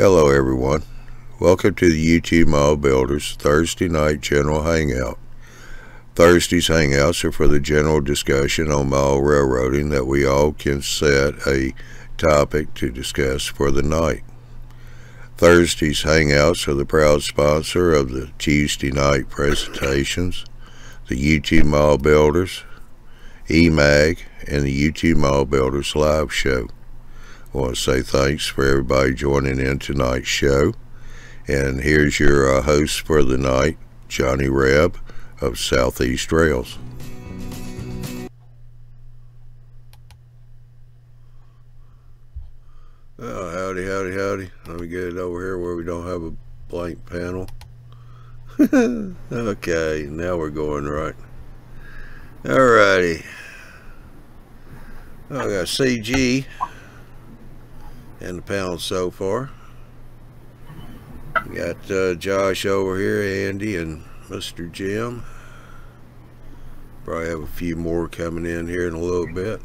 Hello everyone, welcome to the YouTube Model Builders Thursday night general hangout. Thursday's hangouts are for the general discussion on model railroading that we all can set a topic to discuss for the night. Thursday's hangouts are the proud sponsor of the Tuesday night presentations, the YouTube Model Builders, eMag, and the YouTube Model Builders live show. I want to say thanks for everybody joining in tonight's show. And here's your host for the night, Johnny Reb of Southeast Rails. Oh, howdy, howdy, howdy. Let me get it over here where we don't have a blank panel. Okay, now we're going right. Alrighty. I got CG and the panel so far. We got Josh over here, Andy, and Mr. Jim. Probably have a few more coming in here in a little bit.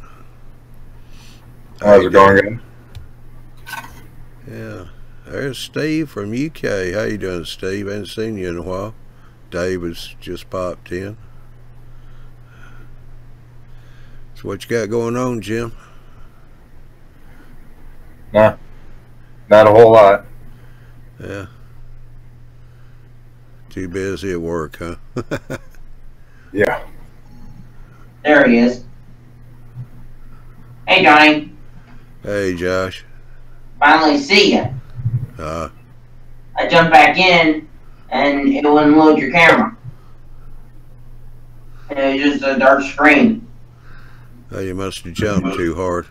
How's it going? Yeah, there's Steve from UK. How you doing, Steve? I haven't seen you in a while. Dave has just popped in. So what you got going on, Jim? Nah, not a whole lot. Yeah. Too busy at work, huh? Yeah. There he is. Hey, Johnny. Hey, Josh. Finally see ya. I jumped back in, and it wouldn't load your camera. It was just a dark screen. Oh, you must have jumped too hard.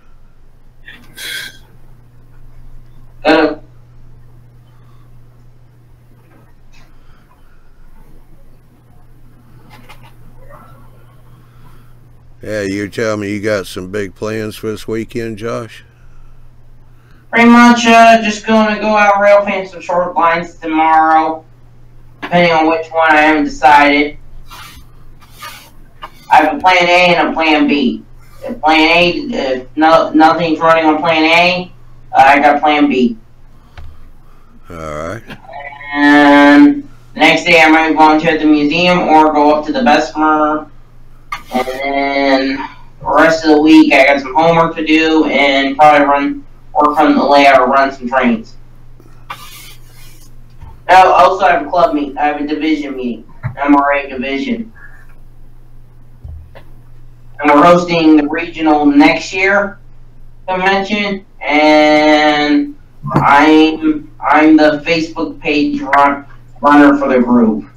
Yeah, you tell me you got some big plans for this weekend, Josh? Pretty much just going to go out rail fan some short lines tomorrow, depending on which one I haven't decided. I have a plan A and a plan B. If plan A, if nothing's running on plan A, I got plan B. Alright. And the next day I might volunteer at the museum or go up to the Bessemer. And then the rest of the week I got some homework to do and probably work on the layout or run some trains. I also have a club meet. I have a division meeting. MRA division. And we're hosting the regional next year convention, and I'm the Facebook page runner for the group.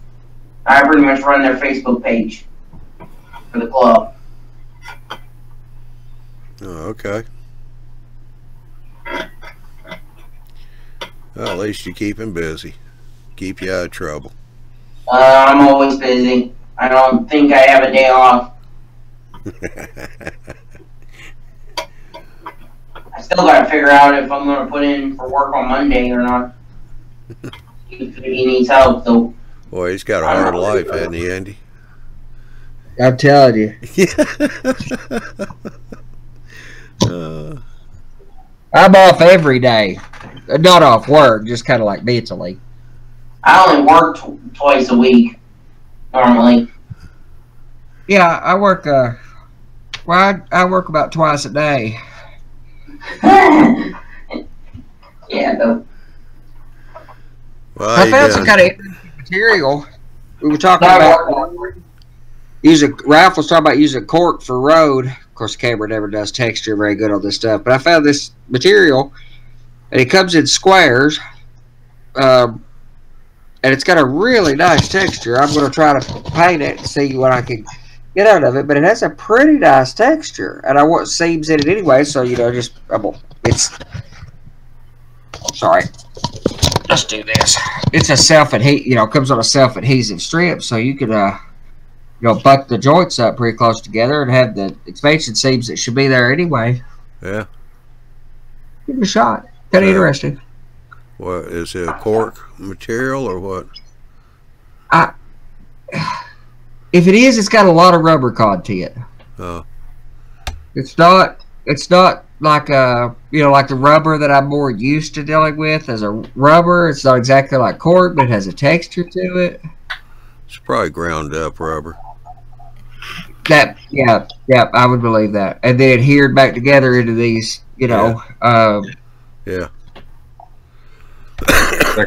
I pretty much run their Facebook page for the club. Oh, okay. Well, at least you keep him busy. Keep you out of trouble. I'm always busy. I don't think I have a day off. I still got to figure out if I'm going to put in for work on Monday or not. He needs help, though. Boy, he's got a hard life, hasn't he, Andy? I'm telling you. I'm off every day. Not off work, just kind of like mentally. I only work twice a week, normally. Yeah, I work, well, I work about twice a day. Yeah, though. Well, I found some kind of interesting material. We were talking about Ralph was talking about using cork for road. Of course, the camera never does texture very good on this stuff. But I found this material, and it comes in squares, and it's got a really nice texture. I'm going to try to paint it and see what I can get out of it. But it has a pretty nice texture, and I want seams in it anyway. So it's sorry. Let's do this. It's a self-adhesive, comes on a self-adhesive strip, so you could butt the joints up pretty close together and have the expansion seams that should be there anyway. Yeah. Give it a shot. Kind of interesting. What, is it a cork material or what? If it is, it's got a lot of rubber content. Oh. It's not it's not like like the rubber that I'm more used to dealing with as a rubber. It's not exactly like cork, but it has a texture to it. It's probably ground up rubber. Yeah, I would believe that. And then adhered back together into these, Yeah. That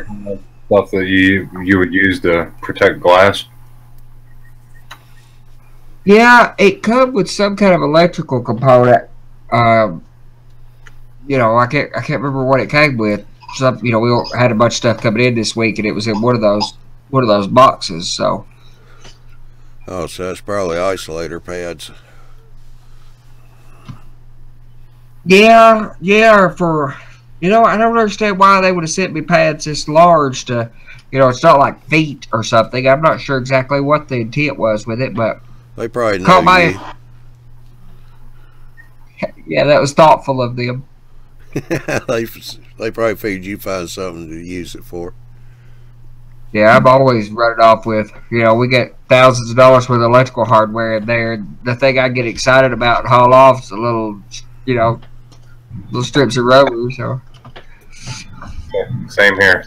kind of stuff that you would use to protect glass. Yeah, it come with some kind of electrical component. I can't remember what it came with. Some, we all had a bunch of stuff coming in this week, and it was in one of those boxes. So Oh, so that's probably isolator pads. yeah, for I don't understand why they would have sent me pads this large to, it's not like feet or something. I'm not sure exactly what the intent was with it, but They probably know caught you. my yeah, that was thoughtful of them. they probably figured you find something to use it for. Yeah, I'm always running off with, we get thousands of dollars worth of electrical hardware in there. The thing I get excited about and haul off is a little, little strips of rubber. So Yeah, same here.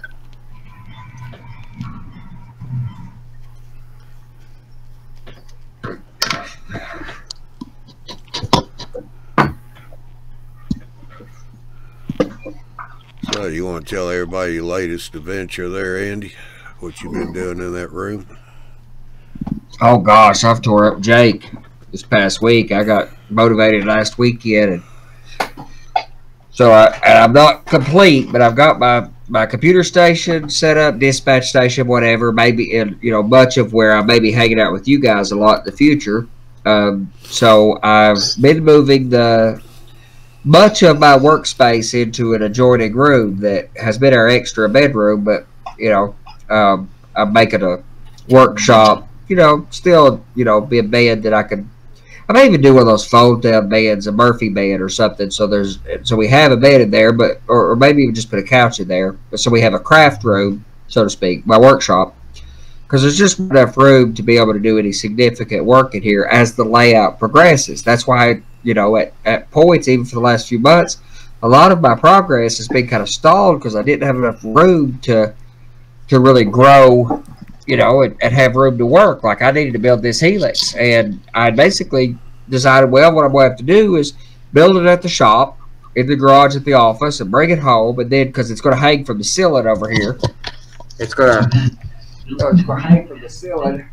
So you want to tell everybody your latest adventure there, Andy? What you've been doing in that room? oh gosh, I've tore up Jake this past week. I got motivated last weekend, and so I'm not complete, but I've got my computer station set up, dispatch station, whatever. Maybe much of where I may be hanging out with you guys a lot in the future. So I've been moving much of my workspace into an adjoining room that has been our extra bedroom, but I'm making a workshop. Still be a bed that I may even do one of those fold down beds, a Murphy bed or something. So we have a bed in there, but or maybe even just put a couch in there. But so we have a craft room, so to speak, my workshop, because there's just enough room to be able to do any significant work in here as the layout progresses. That's why at points, even for the last few months, a lot of my progress has been kind of stalled because I didn't have enough room to really grow, and have room to work. Like I needed to build this helix, and I basically decided, well, what I'm going to have to do is build it at the shop, in the garage at the office, and bring it home, and then because it's going to hang from the ceiling over here, it's going to hang from the ceiling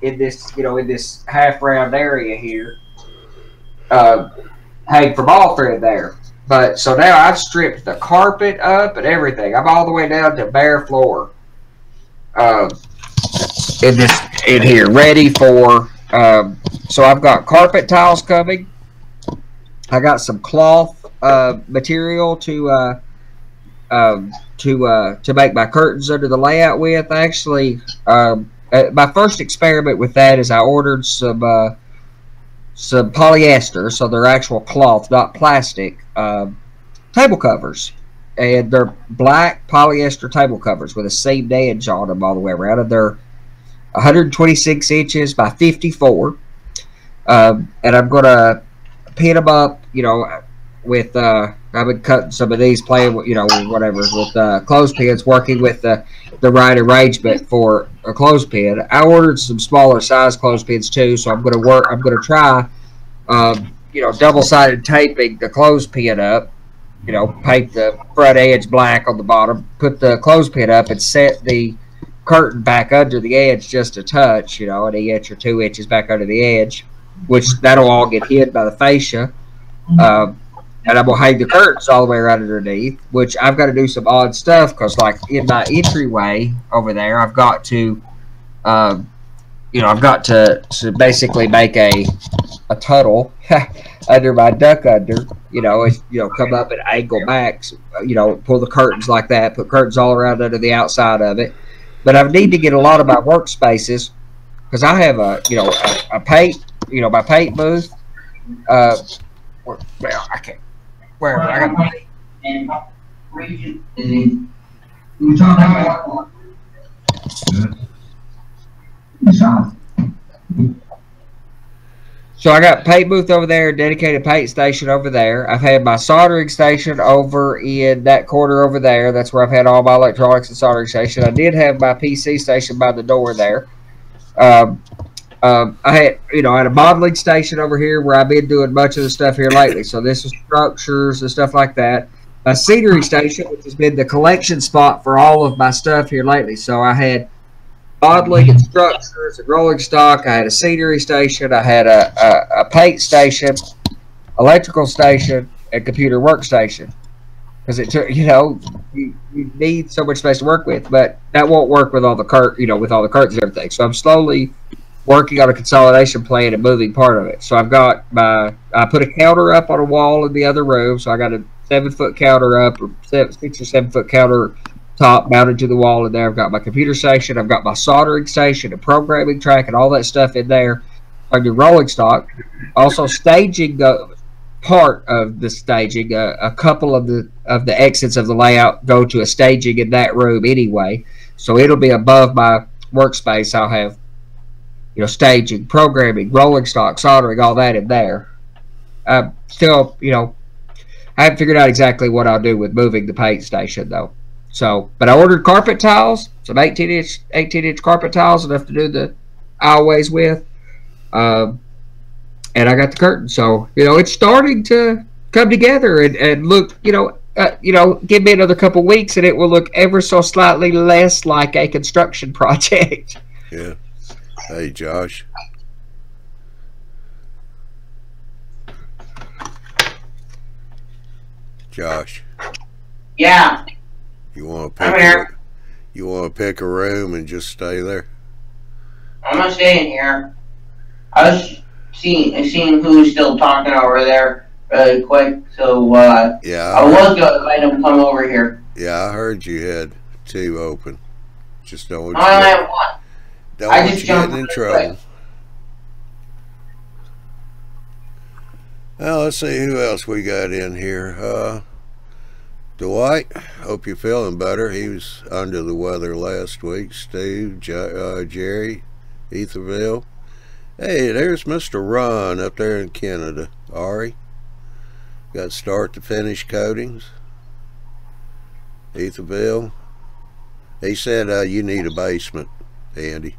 in this in this half round area here. Hang from all through there. But so now I've stripped the carpet up and everything. I'm all the way down to bare floor. In here, ready for. So I've got carpet tiles coming. I got some cloth material to make my curtains under the layout with. Actually, my first experiment with that is I ordered some polyester, so they're actual cloth, not plastic, table covers. And they're black polyester table covers with a seamed edge on them all the way around. And they're 126 inches by 54. And I'm going to pin them up, with, I've been cutting some of these, playing with, whatever, with clothespins, working with the right arrangement for a clothespin. I ordered some smaller size clothespins too, so I'm going to try, double-sided taping the clothespin up, paint the front edge black on the bottom, put the clothespin up, and set the curtain back under the edge just a touch, an inch or 2 inches back under the edge, which that'll all get hid by the fascia. And I'm going to hang the curtains all the way around underneath, which I've got to do some odd stuff because, like, in my entryway over there, I've got to, basically make a tunnel under my duck under, come up and angle back, pull the curtains like that, put curtains all around under the outside of it. But I need to get a lot of my workspaces because I have a paint, my paint booth. Well, I can't. Where I got and region we talk about So I got paint booth over there, dedicated paint station over there. I've had my soldering station over in that corner over there. That's where I've had all my electronics and soldering station. I did have my PC station by the door there. I had, I had a modeling station over here where I've been doing much of the stuff here lately. So this is structures and stuff like that. A scenery station, which has been the collection spot for all of my stuff here lately. So I had modeling and structures and rolling stock. I had a scenery station. I had a paint station, electrical station, and computer workstation. Because it took, you need so much space to work with, but that won't work with all the with all the curtains and everything. So I'm slowly working on a consolidation plan and moving part of it. So I put a counter up on a wall in the other room. So I got a 7-foot counter up, or 6 or 7 foot counter top mounted to the wall in there. I've got my computer station. I've got my soldering station, a programming track, and all that stuff in there. I do rolling stock. Also staging part of the staging. A couple of the exits of the layout go to a staging in that room anyway. So it'll be above my workspace. I'll have staging, programming, rolling stock, soldering, all that in there. Still, I haven't figured out exactly what I'll do with moving the paint station though. So, but I ordered carpet tiles, some 18-inch carpet tiles, enough to do the aisleways with. And I got the curtain. So, it's starting to come together and look, give me another couple weeks and it will look ever so slightly less like a construction project. Yeah. Hey, Josh. Josh. Yeah. You want to pick a room and just stay there? I'm not staying here. I was seeing who's still talking over there really quick. So yeah, I was gonna let him come over here. Yeah, I heard you had 2 open. Just don't want I only have one. Don't want you getting in trouble. Well, let's see who else we got in here. Dwight, hope you're feeling better. He was under the weather last week. Steve, Jerry, Etherville. Hey, there's Mr. Ron up there in Canada. Ari, got start to finish coatings. Etherville. He said you need a basement, Andy.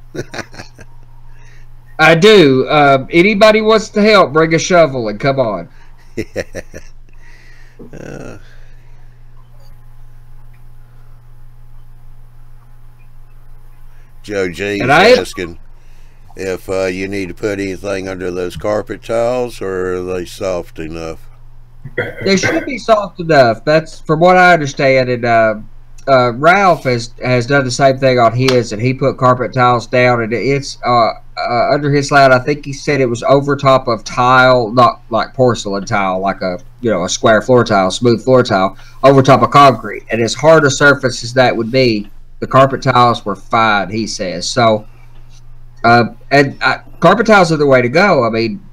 I do. Anybody wants to help, bring a shovel and come on. Yeah. Joe G is asking if you need to put anything under those carpet tiles, or are they soft enough? They should be soft enough. That's from what I understand. And Ralph has done the same thing on his, and he put carpet tiles down, and it's under his layout. I think he said it was over top of tile, not like porcelain tile, like a square floor tile, smooth floor tile, over top of concrete. And as hard a surface as that would be, the carpet tiles were fine, he says. So, carpet tiles are the way to go. I mean,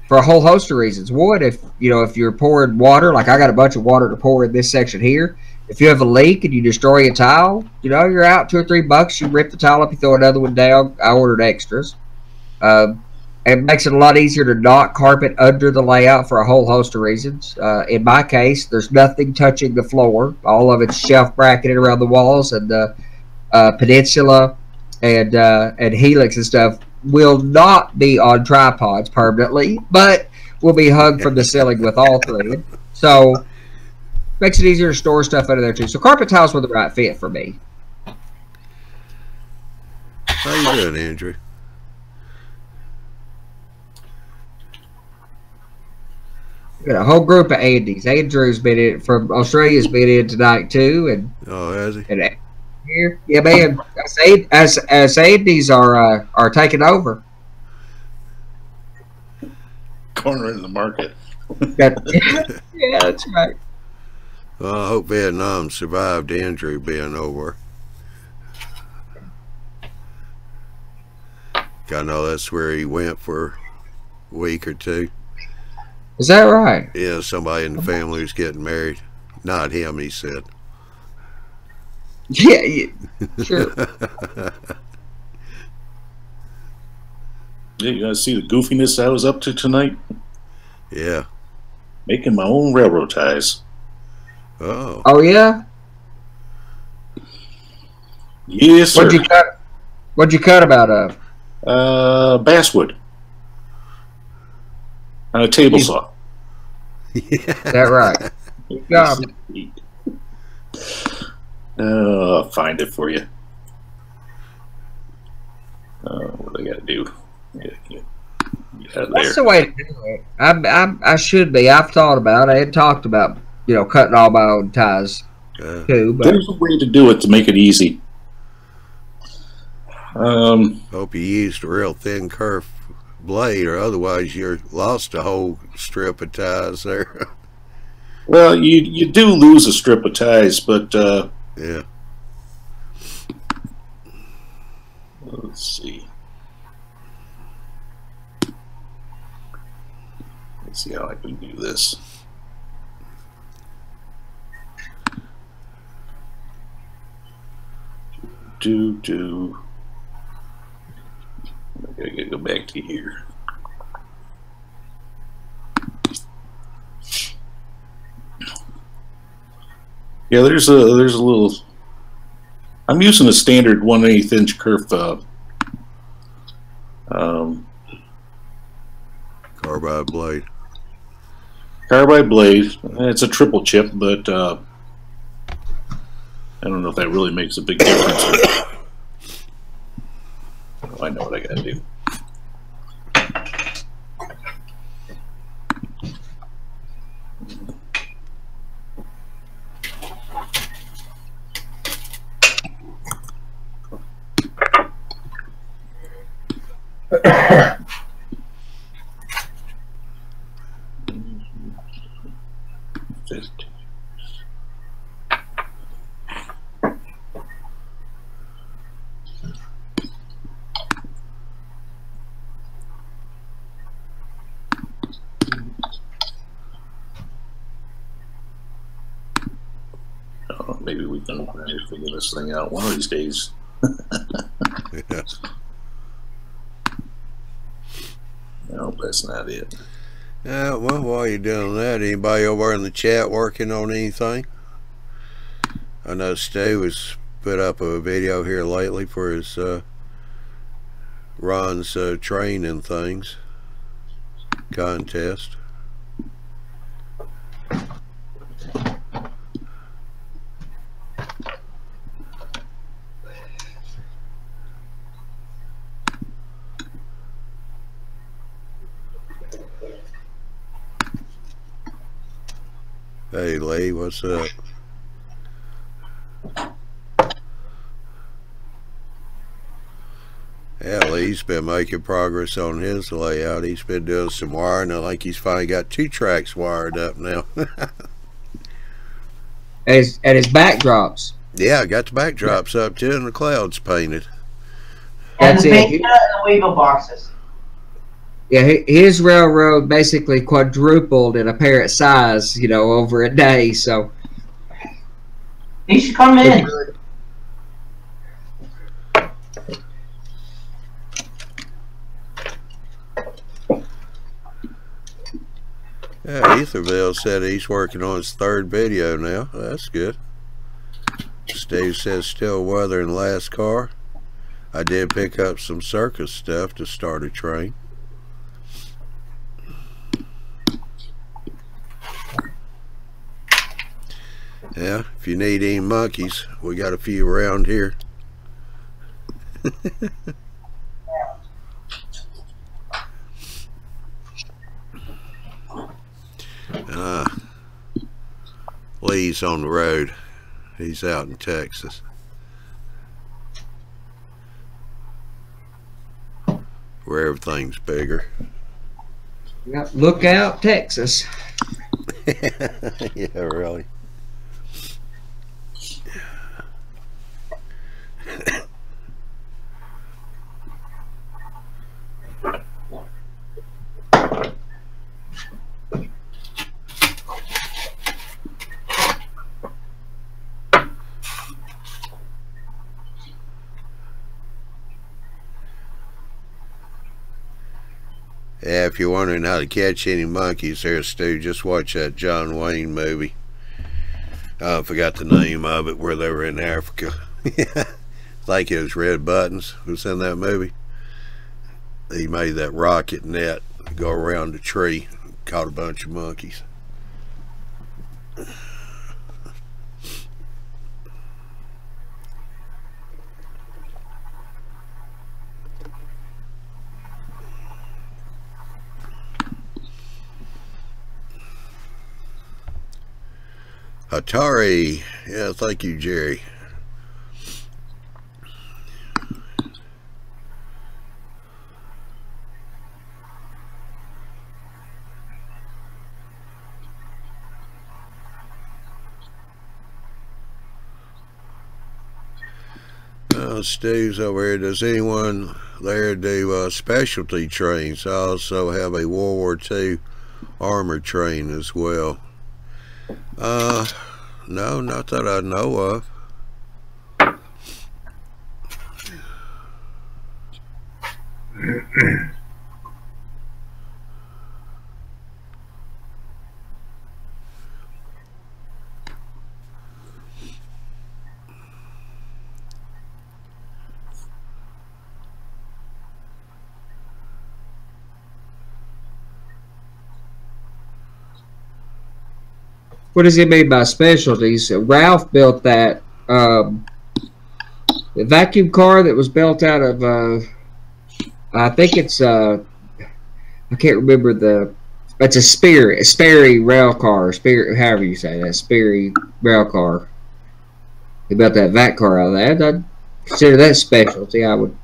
for a whole host of reasons. One, if you're pouring water, like I got a bunch of water to pour in this section here. If you have a leak and you destroy a tile, you're out $2 or $3. You rip the tile up, you throw another one down. I ordered extras. It makes it a lot easier to not carpet under the layout for a whole host of reasons. In my case, there's nothing touching the floor. All of it's shelf bracketed around the walls, and the peninsula and helix and stuff will not be on tripods permanently, but will be hung from the ceiling with all three. So makes it easier to store stuff under there too. So carpet tiles were the right fit for me. How you doing, Andrew? Got a whole group of Andys. Andrew's been in from Australia's been in tonight too, and has he? And here, yeah, man. As Andys are taking over. Cornering the market. Yeah, that's right. Well, I hope Vietnam survived Andrew being over. I know that's where he went for a week or 2. Is that right? Yeah, somebody in the family was getting married. Not him, he said. Yeah, sure. Yeah, you guys see the goofiness I was up to tonight? Yeah. Making my own railroad ties. Oh. Oh yeah. Yes, sir. What'd you cut? What'd you cut them out of? Basswood. On a table saw. Yeah. Is that right? Good job. I'll find it for you. What do I gotta do? Get out of That's there. the way to do it. I should be. I've thought about it. I had talked about, cutting all my own ties too. But There's a way to do it to make it easy. Hope you used a real thin curved blade, or otherwise you're lost a whole strip of ties there. Well, you do lose a strip of ties, but Yeah. let's see. Let's see how I can do this. I gotta go back to here. Yeah, there's a little. I'm using a standard 1/8 inch kerf Carbide blade. carbide blade. It's a triple chip, but I don't know if that really makes a big difference. Oh, I know what I gotta do. Maybe we can figure this thing out one of these days. Yeah. No, that's not it. Yeah, well, while you're doing that, anybody over in the chat working on anything? I know Stu has put up a video here lately for his Ron's training things contest. Hey Lee, what's up? Yeah, Lee's been making progress on his layout. He's been doing some wiring. I think he's finally got 2 tracks wired up now. at his backdrops. Yeah, I got the backdrops up too, and the clouds painted. And That's the it. beta and the Weevil boxes. Yeah, his railroad basically quadrupled in apparent size, over a day. So He should come in. Yeah, Etherville said he's working on his 3rd video now. That's good. Steve says still weathering last car. I did pick up some circus stuff to start a train. Yeah, if you need any monkeys, we got a few around here. Lee's on the road. He's out in Texas. Where everything's bigger. look out, Texas. Yeah, really. Yeah, if you're wondering how to catch any monkeys there, Stu, just watch that John Wayne movie. I forgot the name of it, where they were in Africa. I think it was Red Buttons was in that movie. He made that rocket net go around the tree, caught a bunch of monkeys. Atari, yeah, thank you, Jerry. Stu's over here. Does anyone there do specialty trains? I also have a World War II armored train as well. No, not that I know of. What does he mean by specialties? Ralph built that the vacuum car that was built out of I think it's I can't remember it's a Sperry rail car, however you say that, Sperry rail car. He built that vac car out of that. I'd consider that specialty. I would.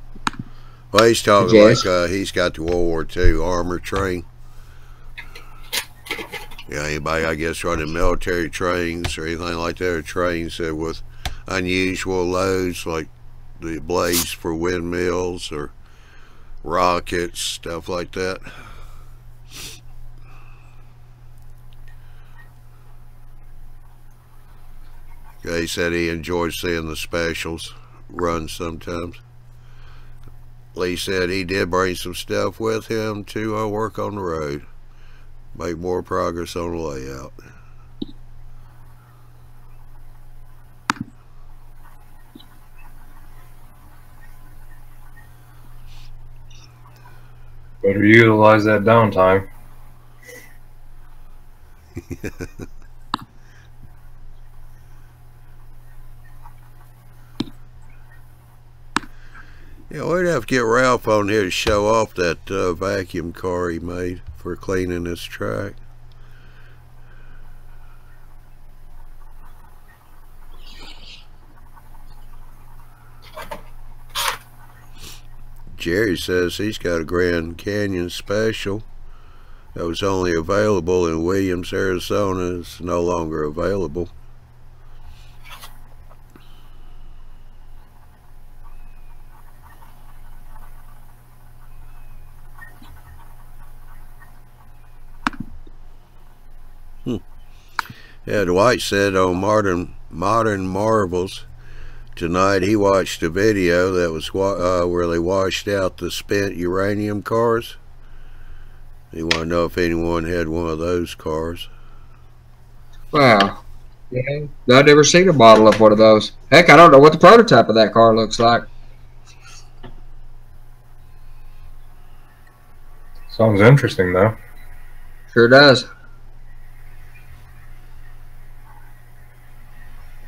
Well, he's talking suggest. like he's got the World War II armor train. Yeah, anybody, I guess, running military trains or anything like that, or trains that with unusual loads, like the blades for windmills or rockets, stuff like that. Yeah, he said he enjoyed seeing the specials run sometimes. Lee said he did bring some stuff with him to work on the road. Make more progress on the layout. Better utilize that downtime. Yeah, we'd have to get Ralph on here to show off that vacuum car he made for cleaning this track. Jerry says he's got a Grand Canyon special that was only available in Williams, Arizona. It's no longer available. Yeah, Dwight said on Modern Marvels tonight he watched a video that was where they washed out the spent uranium cars. He wanted to know if anyone had one of those cars. Wow. Yeah, I've never seen a model of one of those. Heck, I don't know what the prototype of that car looks like. Sounds interesting, though. Sure does.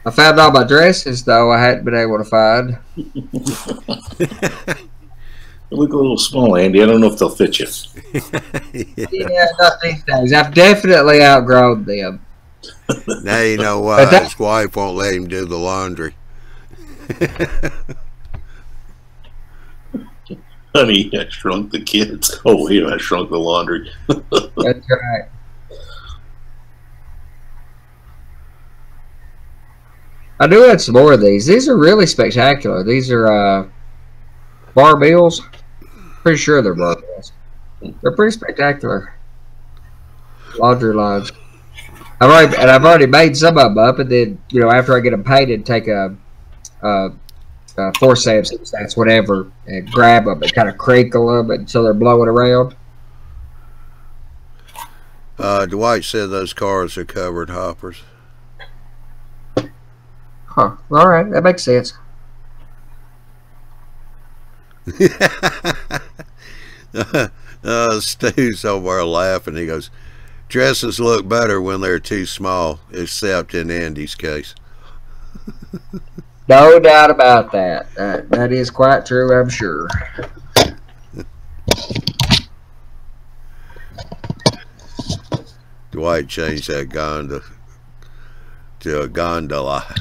I found all my dresses, though, I hadn't been able to find. They look a little small, Andy. I don't know if they'll fit you. Yeah, not these days. I've definitely outgrown them. Now you know why his wife won't let him do the laundry. Honey, I shrunk the kids. Oh, wait, I shrunk the laundry. That's right. I do have some more of these. These are really spectacular. These are bar bills. Pretty sure they're bar bills. They're pretty spectacular. Laundry lines. I've already made some of them up, and then after I get them painted, take a forceps, that's whatever, and grab them and kind of crinkle them until they're blowing around. Dwight said those cars are covered hoppers. Huh. All right, that makes sense. Stu's somewhere laughing. He goes, dresses look better when they're too small, except in Andy's case. No doubt about that. That is quite true, I'm sure. Dwight changed that gondola to a gondola.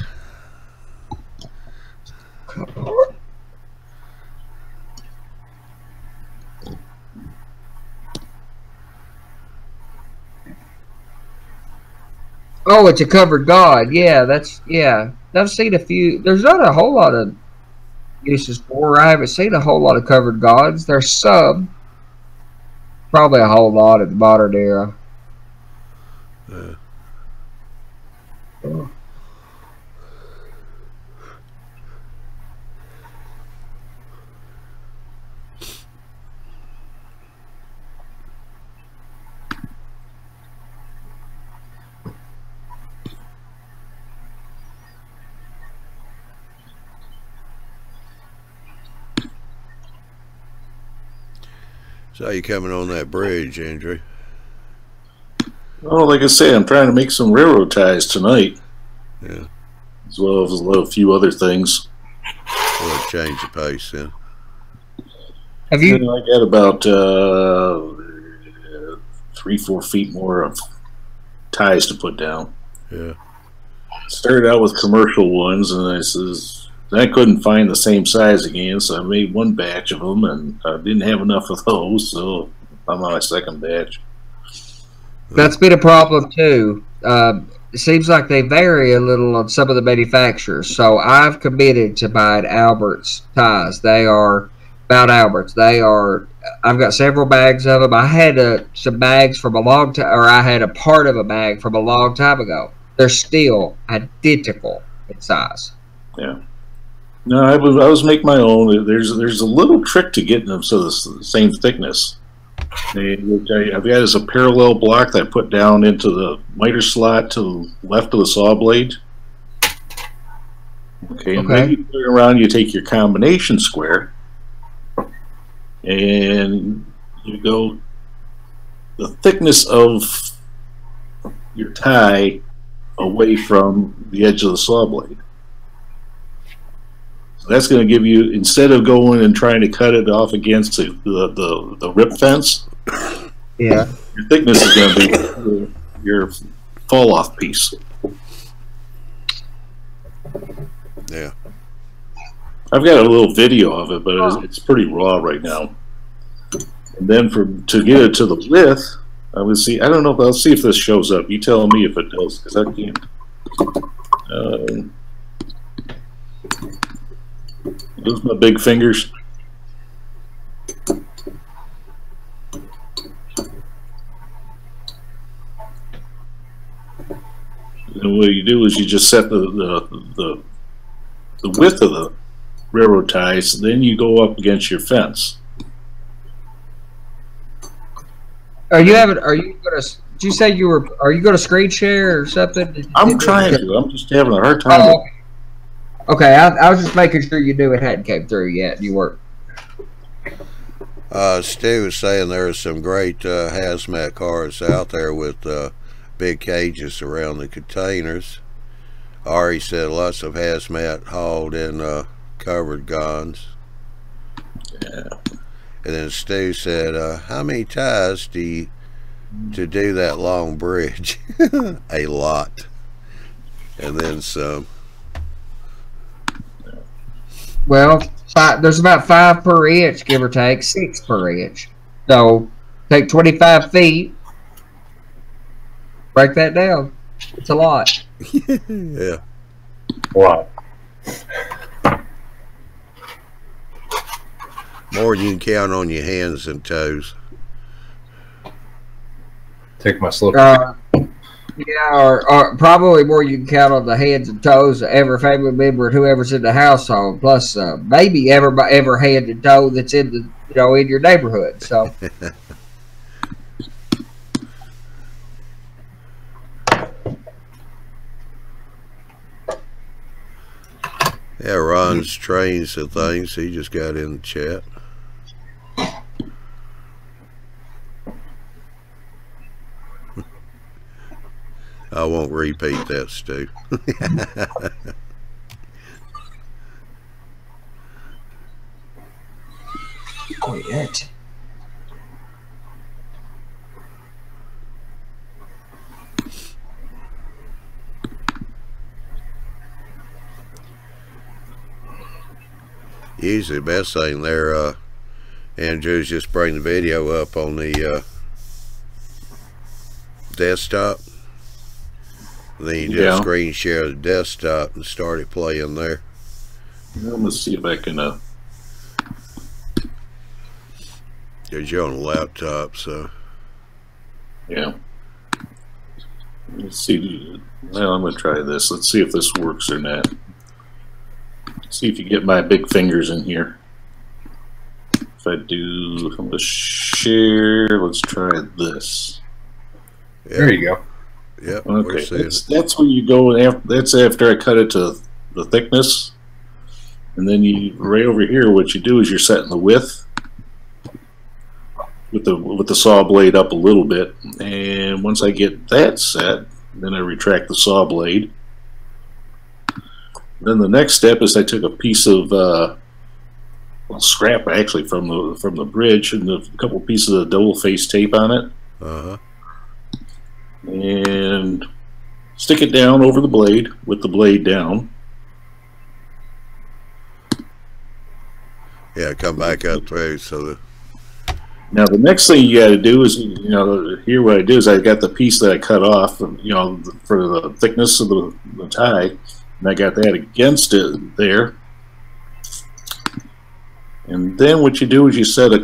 Oh, it's a covered god. Yeah, I've seen a few. There's not a whole lot of uses for. I haven't seen a whole lot of covered gods. There's some. Probably a whole lot in the modern era. So you coming on that bridge, Andrew? Well, like I say, I'm trying to make some railroad ties tonight. Yeah. As well as a few other things. We'll change the pace then. Have you? I got about 3-4 feet more of ties to put down. Yeah. Started out with commercial ones, and I couldn't find the same size again, so I made one batch of them, and I didn't have enough of those, so I'm on my second batch. That's been a problem too. It seems like they vary a little on some of the manufacturers. So I've committed to buying Albert's ties. They are about Albert's. I've got several bags of them. I had some bags from a long time, or I had a part of a bag from a long time ago. They're still identical in size. Yeah. No, I was making my own. There's a little trick to getting them so the same thickness. Which I've got is a parallel block that I put down into the miter slot to the left of the saw blade. Okay, and then you turn around, you take your combination square, and you go the thickness of your tie away from the edge of the saw blade. So that's going to give you, instead of going and trying to cut it off against the rip fence, yeah, your thickness is going to be your fall off piece. Yeah. I've got a little video of it, but it's pretty raw right now. And then to get it to the width, I would see. I don't know. I'll see if this shows up. You tell me if it does, because I can't. Those my big fingers. And what you do is you just set the width of the railroad ties, then you go up against your fence. Are you gonna? Did you say you were? Are you gonna screen share or something? I'm trying to. I'm just having a hard time. Oh, okay, I was just making sure you knew it hadn't came through yet. You weren't. Stu was saying there are some great hazmat cars out there with big cages around the containers. Ari said lots of hazmat hauled in covered guns. Yeah. And then Stu said, how many ties do you to do that long bridge? A lot. And then some. Well, there's about 5 per inch, give or take, 6 per inch. So take 25 feet, break that down. It's a lot. Yeah. Wow. More than you can count on your hands and toes. Take my slip. Yeah, or probably more you can count on the hands and toes of every family member and whoever's in the household, plus maybe every hand and toe that's in the in your neighborhood. So Yeah, Ron's trains the things. He just got in the chat. I won't repeat that, Stu. Quit. Usually the best thing there, Andrew, is just bring the video up on the desktop. Then you just screen share the desktop and start it playing there. Let's see if I can. Because you're on a laptop, so. Yeah. Let's see. Well, I'm going to try this. Let's see if this works or not. See if you get my big fingers in here. If I do, I'm going to share. Let's try this. Yep. There you go. Yep. Okay. That's where you go. That's after I cut it to the thickness. And then you, right over here, what you do is you're setting the width with the saw blade up a little bit. And once I get that set, then I retract the saw blade. Then the next step is I took a piece of scrap actually from the bridge and a couple pieces of double face tape on it. And stick it down over the blade with the blade down. Yeah, come back up through. So now the next thing you got to do is, you know, here what I do is I got the piece that I cut off, you know, for the thickness of the tie, and I got that against it there. And then what you do is you set a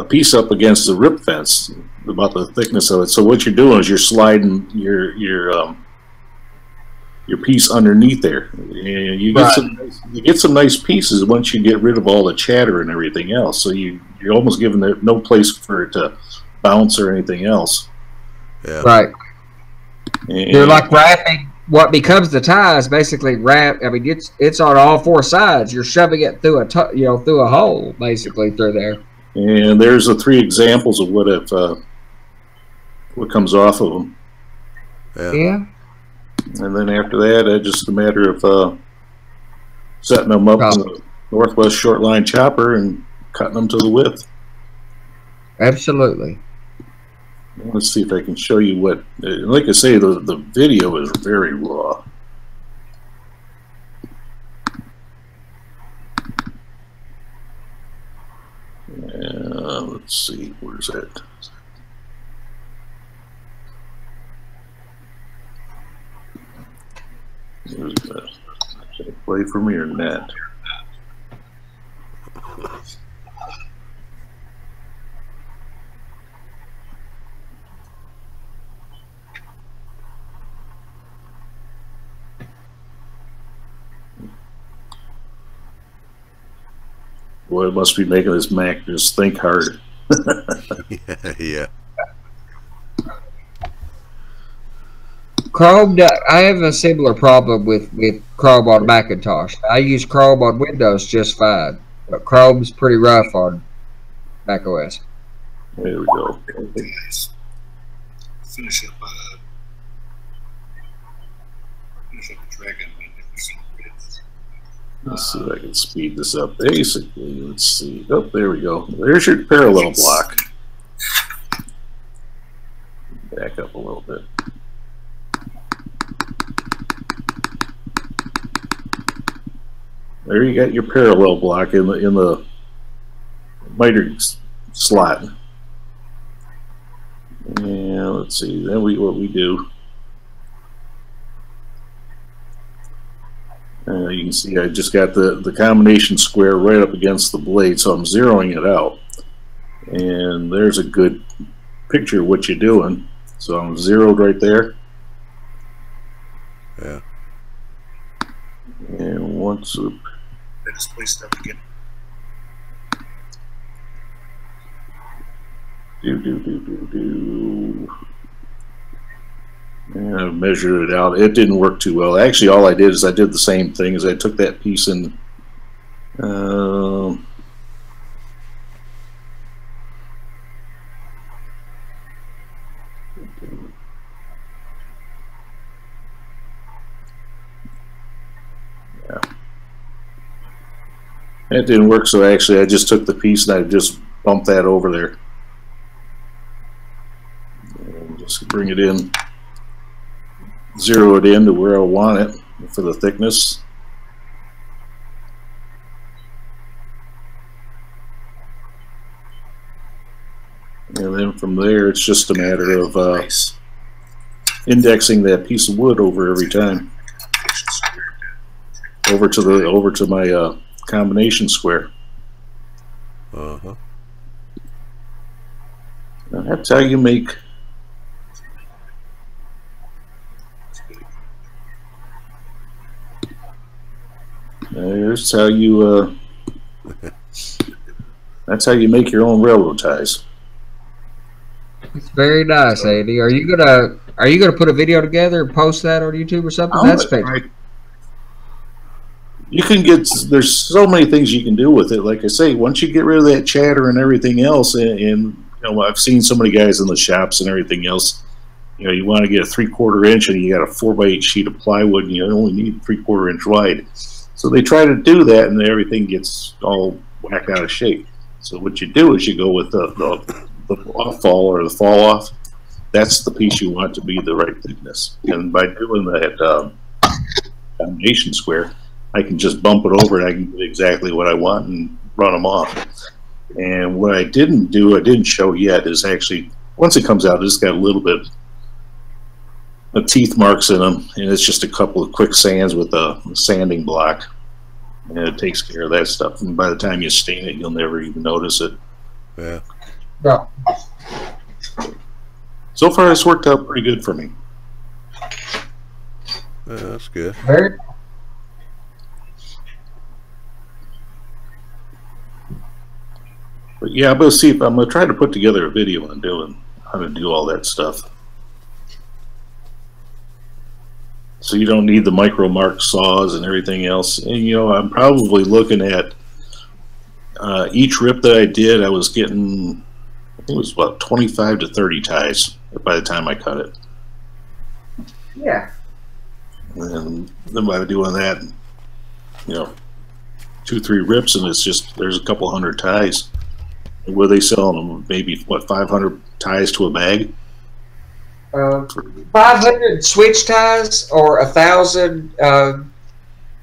piece up against the rip fence about the thickness of it. So what you're doing is you're sliding your piece underneath there, and you get some nice pieces once you get rid of all the chatter and everything else. So you're almost giving it no place for it to bounce or anything else. Yeah. Right. And you're like wrapping what becomes the tie is basically wrap. I mean, it's on all four sides. You're shoving it through through a hole basically through there. And there's the 3 examples of what comes off of them. Yeah. And then after that, it's just a matter of setting them up in the Northwest short line chopper and cutting them to the width. Absolutely. Let's see if I can show you what. Like I say, the video is very raw. Let's see, where's that? Should it play for me or not? Boy, it must be making this Mac just think hard. Yeah. Chrome, I have a similar problem with Chrome on Macintosh. I use Chrome on Windows just fine, but Chrome's pretty rough on Mac OS. There we go. Finish up the dragon. Let's see if I can speed this up. Basically, let's see. Oh, there we go. There's your parallel block. Back up a little bit. There you got your parallel block in the miter slot. And let's see. Then what we do. You can see I just got the combination square right up against the blade, so I'm zeroing it out. And there's a good picture of what you're doing. So I'm zeroed right there. Yeah. And once I just placed up again. And I measured it out. It didn't work too well. Actually, all I did is I did the same thing. Is I took that piece and it didn't work, so actually I just took the piece and I just bumped that over there. And just bring it in, zero it in to where I want it for the thickness. And then from there it's just a matter of indexing that piece of wood over every time. Over to my combination square. Uh-huh. Now that's how you make there's how you that's how you make your own railroad ties. It's very nice, Andy. Are you gonna put a video together and post that on YouTube or something? That's spectacular. You can get, there's so many things you can do with it. Like I say, once you get rid of that chatter and everything else, and you know, I've seen so many guys in the shops and everything else, you know, you want to get a 3/4 inch and you got a 4x8 sheet of plywood and you only need 3/4 inch wide. So they try to do that and everything gets all whacked out of shape. So what you do is you go with the off fall or the fall off. That's the piece you want to be the right thickness. And by doing that combination square, I can just bump it over and I can get exactly what I want and run them off. And what I didn't do, I didn't show yet, is actually, once it comes out, it's got a little bit of teeth marks in them, and it's just a couple of quick sands with a sanding block. And it takes care of that stuff. And by the time you stain it, you'll never even notice it. Yeah. No. So far, it's worked out pretty good for me. Yeah, that's good. Very. But yeah, I'm gonna see if I'm gonna try to put together a video on doing how to do all that stuff. So you don't need the micro mark saws and everything else. And you know, I'm probably looking at each rip that I did. I was getting, I think it was about 25 to 30 ties by the time I cut it. Yeah. And then by doing that, you know, 2-3 rips, and it's just, there's a couple hundred ties. Were they selling them? Maybe what, 500 ties to a bag? 500 switch ties or 1,000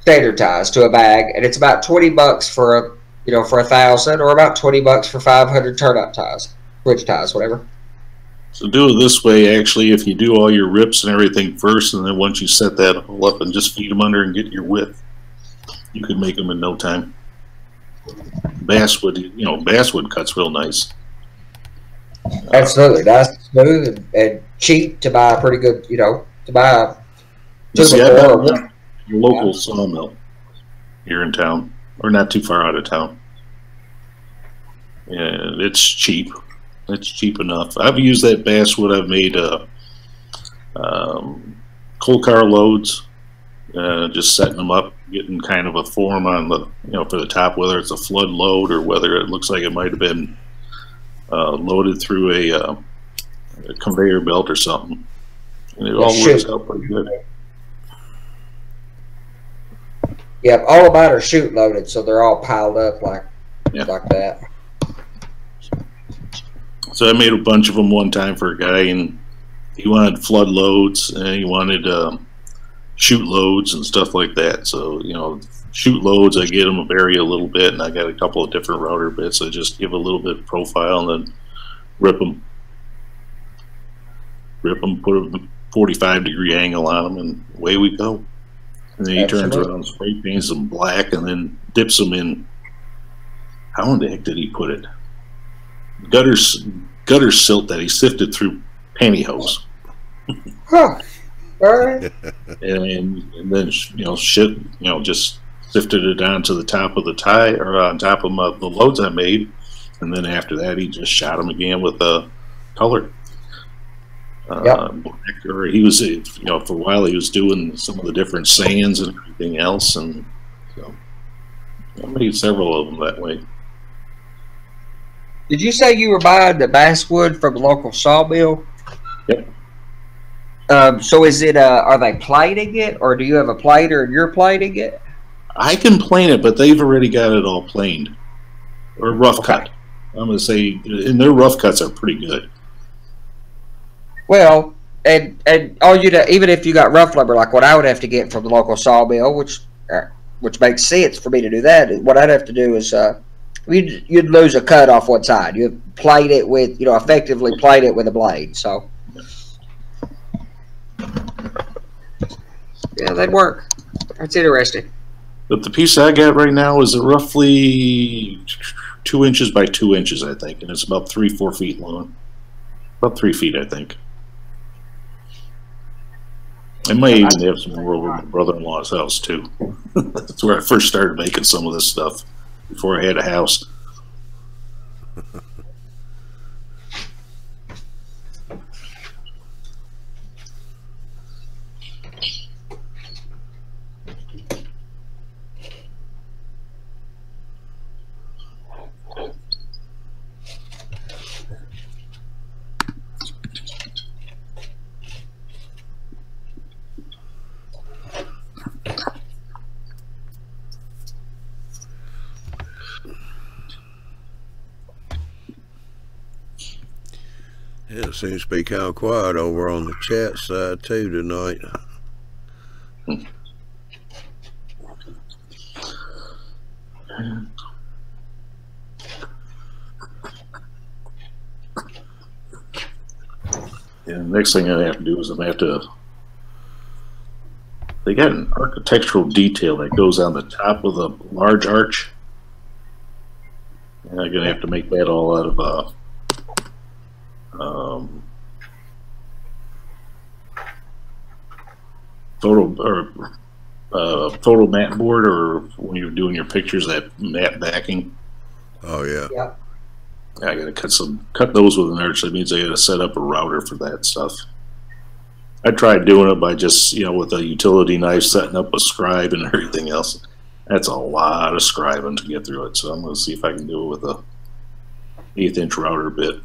standard ties to a bag, and it's about $20 for a, you know, for 1,000, or about $20 for 500 turn-up ties, switch ties, whatever. So do it this way. Actually, if you do all your rips and everything first, and then once you set that all up and just feed them under and get your width, you can make them in no time. Basswood, you know, basswood cuts real nice. Absolutely, nice, smooth, and cheap to buy a pretty good, you know, to buy a See, I got your local sawmill here in town, or not too far out of town. And it's cheap. It's cheap enough. I've used that basswood. I've made coal car loads, just setting them up, getting kind of a form on the, you know, for the top, whether it's a flood load or whether it looks like it might have been loaded through a conveyor belt or something. And it all works out pretty good. Yep, all of mine are chute loaded, so they're all piled up like that. So I made a bunch of them one time for a guy, and he wanted flood loads and he wanted chute loads and stuff like that. So, you know, chute loads, I get them to vary a little bit, and I got a couple of different router bits. I just give a little bit of profile and then rip them, put a 45-degree angle on them, and away we go. And then he turns around and spray paints them black and then dips them in, how in the heck did he put it? Gutter silt that he sifted through pantyhose. Huh. All right. and then, you know, just sifted it down to the top of the tie, or on top of the loads I made. And then after that, he just shot them again with a color. Or he was, for a while he was doing some of the different sands and everything else, and so I made several of them that way. Did you say you were buying the basswood from the local sawmill? Yep. So is it, are they plating it, or do you have a plater and you're plating it? I can plane it, but they've already got it all planed, or rough cut. I'm going to say, and their rough cuts are pretty good. Well, and all you do, even if you got rough lumber, like what I would have to get from the local sawmill, which makes sense for me to do that. What I'd have to do is, you'd lose a cut off one side. You plate it with, effectively plate it with a blade. So, yeah, that'd work. That's interesting. But the piece I got right now is roughly 2 inches by 2 inches, I think, and it's about 3-4 feet long. About 3 feet, I think. I might even have some more over at my brother-in-law's house too. That's where I first started making some of this stuff before I had a house. It seems to be kind of quiet over on the chat side too tonight. Yeah, the next thing I have to do is I'm going to have to. They got an architectural detail that goes on the top of the large arch, and I'm going to have to make that all out of photo mat board, or when you're doing your pictures, that mat backing. Oh yeah. Yeah. I gotta cut those with an arch. That means I gotta set up a router for that stuff. I tried doing it by just, with a utility knife, setting up a scribe and everything else. That's a lot of scribing to get through it. So I'm gonna see if I can do it with a 1/8-inch router bit.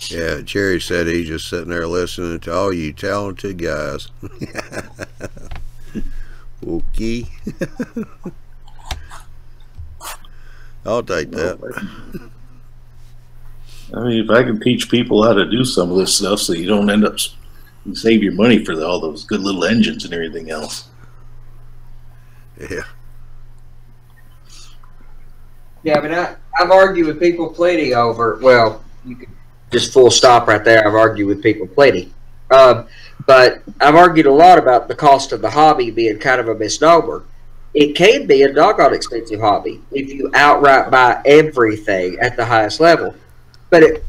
Yeah, Jerry said he's just sitting there listening to all you talented guys. Okay. I'll take that. I mean, if I can teach people how to do some of this stuff so you don't end up, you save your money for all those good little engines and everything else. Yeah. Yeah, I mean, I've argued with people plenty over, well, you could just full stop right there. I've argued with people plenty. But I've argued a lot about the cost of the hobby being kind of a misnomer. It can be a doggone expensive hobby if you outright buy everything at the highest level. But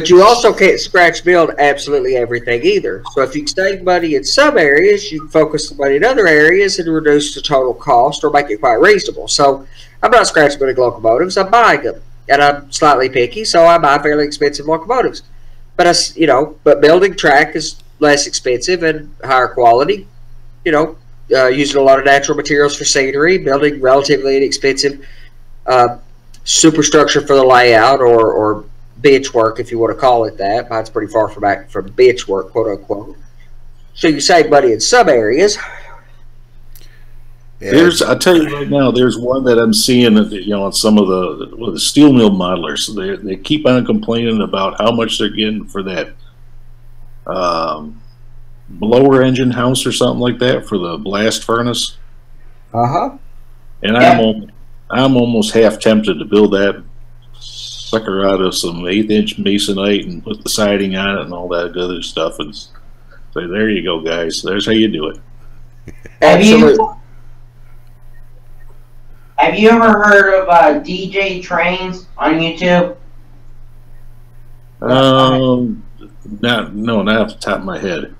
you also can't scratch build absolutely everything either. So if you save money in some areas, you can focus the money in other areas and reduce the total cost or make it quite reasonable. So I'm not scratch building locomotives, I'm buying them. And I'm slightly picky, so I buy fairly expensive locomotives. But but building track is less expensive and higher quality. Using a lot of natural materials for scenery, building relatively inexpensive superstructure for the layout or bench work, if you want to call it that. Mine's pretty far from bench work, quote unquote. So you save money in some areas. Yeah. I'll tell you right now, there's one that I'm seeing, on some of the steel mill modelers. They keep on complaining about how much they're getting for that blower engine house or something like that for the blast furnace. And I'm almost half tempted to build that sucker out of some 1/8-inch masonite and put the siding on it and all that other stuff, and say, there you go, guys. There's how you do it. Have you ever heard of DJ Trains on YouTube? No, not off the top of my head.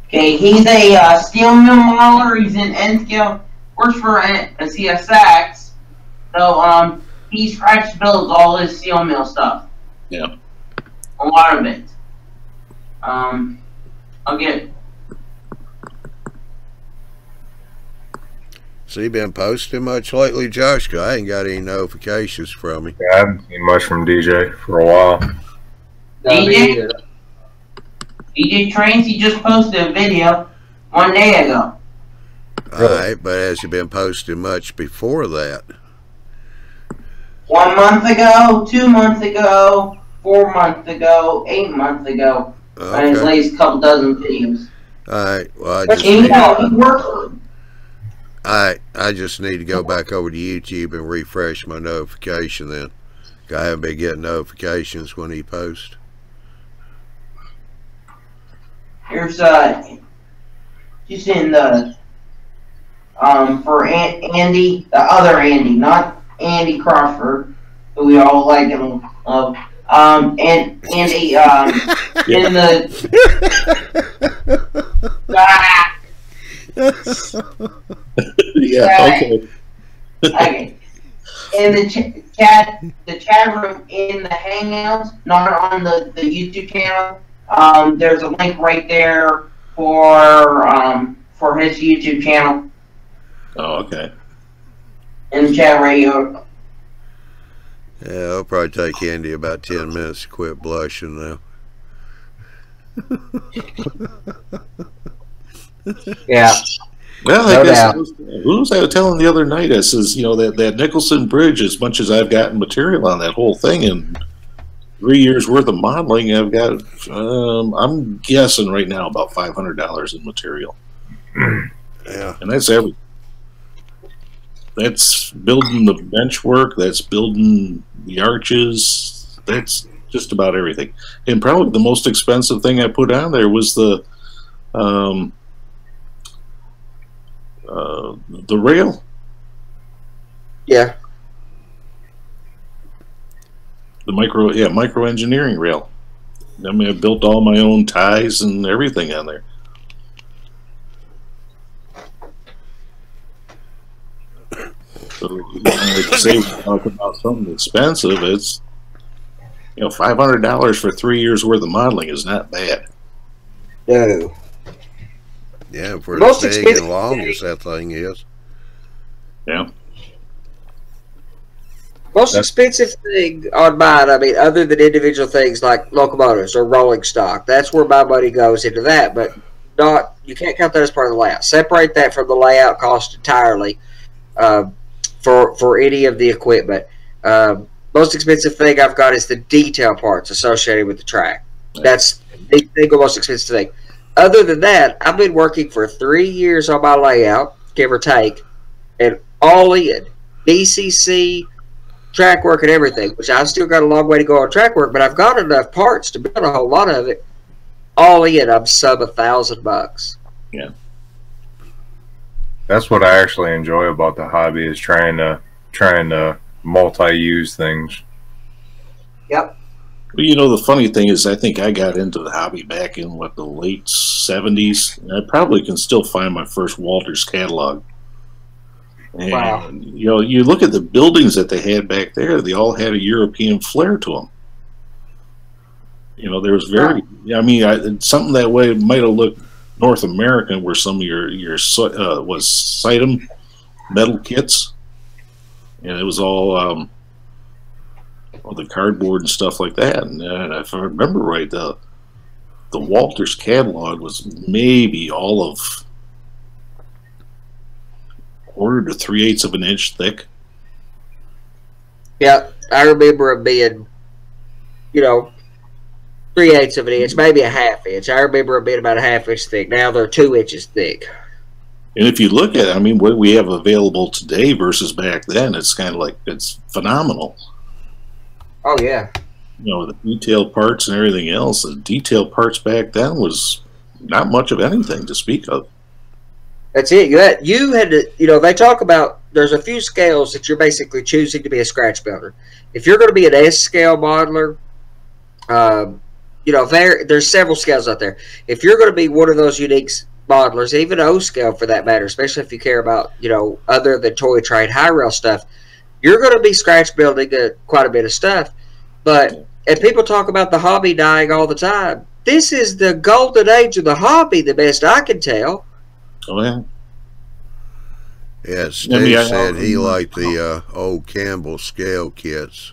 Okay, he's a steel mill modeler. He's in N-scale. Works for a CSX. So he scratch builds all his steel mill stuff. Yeah. a lot of it. I'll get. So you been posting much lately, Josh? 'Cause I ain't got any notifications from you. Yeah, I haven't seen much from DJ for a while. DJ? DJ Trains, he just posted a video 1 day ago. Alright, but has you been posting much before that? 1 month ago, 2 months ago, 4 months ago, 8 months ago. Okay. And at least a couple dozen videos. Alright, well And you know, he works. I just need to go back over to YouTube and refresh my notification then. I haven't been getting notifications when he posts. Here's just in the for Andy, the other Andy, not Andy Crawford, who we all like and love. And Andy in the Yeah, okay. okay. In the chat room in the Hangouts, not on the YouTube channel. There's a link right there for his YouTube channel. Oh, okay. In the chat radio. Yeah, it'll probably take Andy about 10 minutes to quit blushing now. Yeah. Well, No I guess doubt. who was I telling the other night? I says, you know, that Nicholson Bridge, as much as I've gotten material on that whole thing and 3 years worth of modeling, I've got, I'm guessing right now about $500 in material. Yeah. And that's everything. That's building the bench work, that's building the arches, that's just about everything. And probably the most expensive thing I put on there was the rail. Yeah. The micro engineering rail. I mean, I built all my own ties and everything on there. So, like I say, we're talking about something expensive. It's, you know, $500 for 3 years worth of modeling is not bad. No. Yeah, for Most as big expensive and long thing- as that thing is. Yeah. Most expensive thing on mine, I mean, other than individual things like locomotives or rolling stock, that's where my money goes into that, but not, you can't count that as part of the layout. Separate that from the layout cost entirely for any of the equipment. Most expensive thing I've got is the detail parts associated with the track. That's the single most expensive thing. Other than that, I've been working for 3 years on my layout, give or take, and all in DCC, track work, and everything, which I've still got a long way to go on track work, but I've got enough parts to build a whole lot of it. All in, I'm sub $1,000. Yeah. That's what I actually enjoy about the hobby, is trying to multi-use things. Yep. Well, you know, the funny thing is, I think I got into the hobby back in, what, the late 70s. And I probably can still find my first Walters catalog. And, Wow. you know, you look at the buildings that they had back there, they all had a European flair to them. You know, there was very, I mean, something that way might have looked North American, where some of your was Sitem metal kits. And it was all the cardboard and stuff like that. And if I remember right, the Walters catalog was maybe all of 1/4 to 3/8 of an inch thick. Yeah, I remember it being, you know, 3/8 of an inch, maybe a half inch. I remember it being about a half inch thick. Now they're 2 inches thick. And if you look at it, I mean, what we have available today versus back then, it's kind of like, it's phenomenal. Oh, yeah. You know, the detailed parts and everything else. The detailed parts back then was not much of anything to speak of. That's it. You had to, you know, they talk about there's a few scales that you're basically choosing to be a scratch builder. If you're going to be an S scale modeler, you know, there's several scales out there. If you're going to be one of those unique modelers, even O scale for that matter, especially if you care about, you know, other than toy train high rail stuff, you're going to be scratch building quite a bit of stuff. But and people talk about the hobby dying all the time. This is the golden age of the hobby, the best I can tell. Oh, yeah. Yeah, Steve said he liked the old Campbell scale kits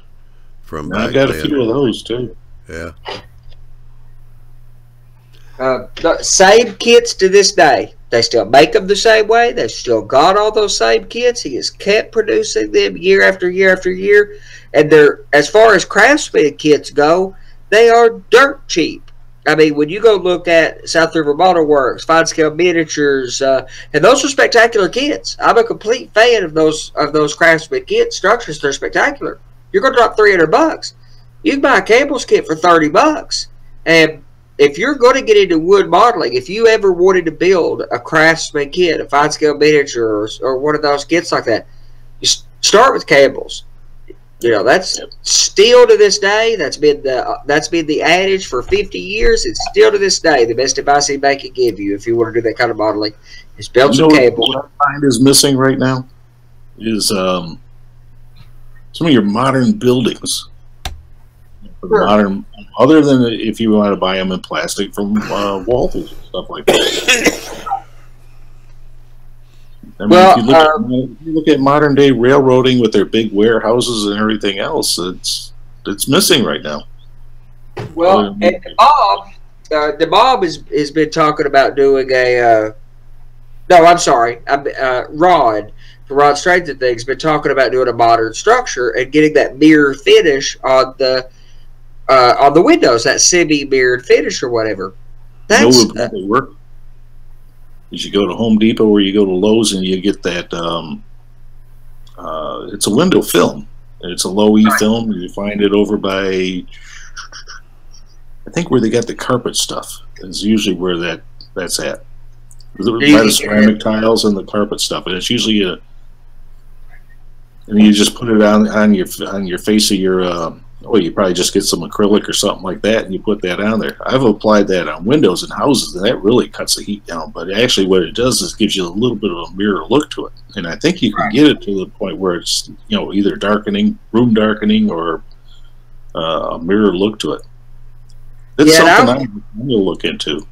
from back then. I got a few of those, too. Yeah. The same kits to this day. They still make them the same way. They've still got all those same kits. He has kept producing them year after year after year. And they're, as far as Craftsman kits go, they are dirt cheap. I mean, when you go look at South River Model Works, Fine Scale Miniatures, and those are spectacular kits. I'm a complete fan of those Craftsman kit structures. They're spectacular. You're going to drop $300. You can buy a Campbell's kit for $30. And if you're going to get into wood modeling, if you ever wanted to build a Craftsman kit, a Fine Scale Miniature, or one of those kits like that, you start with Campbell's. You know, that's still to this day. That's been the adage for 50 years. It's still to this day the best advice anybody can give you if you want to do that kind of modeling is build some Campbell's. What I find is missing right now is some of your modern buildings. Sure. Modern, other than if you want to buy them in plastic from Walters and stuff like that. I mean, Well, if you look at modern day railroading with their big warehouses and everything else, it's missing right now. Well, and the Bob has been talking about doing a. No, I'm sorry. Rod from Rod Stranger Things been talking about doing a modern structure and getting that mirror finish on the windows, that semi-mirrored finish or whatever. That's they work. You go to Home Depot or you go to Lowe's and you get that. It's a window film. It's a low E film. You find it over by, I think, where they got the carpet stuff. Is usually where that's at. By the ceramic tiles and the carpet stuff, and it's usually and you just put it on your face of your. Well, you probably just get some acrylic or something like that, and you put that on there. I've applied that on windows and houses, and that really cuts the heat down. But actually, what it does is gives you a little bit of a mirror look to it, and I think you can get it to the point where it's either darkening, room darkening, or a mirror look to it. It's something I'm going to look into.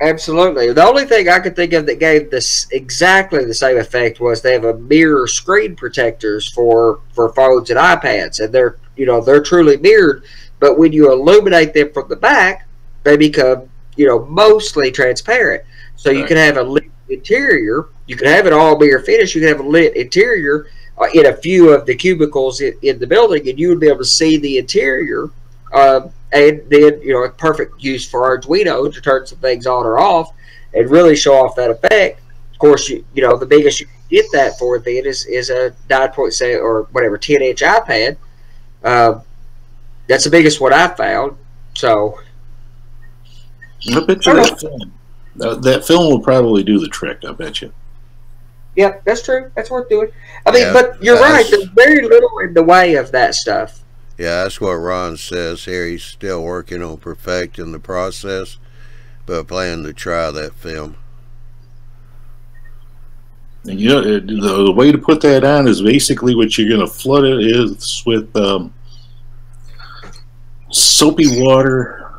Absolutely. The only thing I could think of that gave this exactly the same effect was they have a mirror screen protectors for phones and iPads, and they're truly mirrored. But when you illuminate them from the back, they become mostly transparent. So you can have a lit interior. You can have it all mirror finish. You can have a lit interior in a few of the cubicles in the building, and you would be able to see the interior. And then, a perfect use for Arduino to turn some things on or off and really show off that effect. Of course, the biggest you can get that for then is a 9.7 or whatever 10-inch iPad. That's the biggest one I've found. So, I bet you that film. That film will probably do the trick. I bet you. Yeah, that's true. That's worth doing. I mean, but you're right. There's very little in the way of that stuff. Yeah, that's what Ron says here. He's still working on perfecting the process, but planning to try that film. And the way to put that on is basically what you're going to flood it is with soapy water,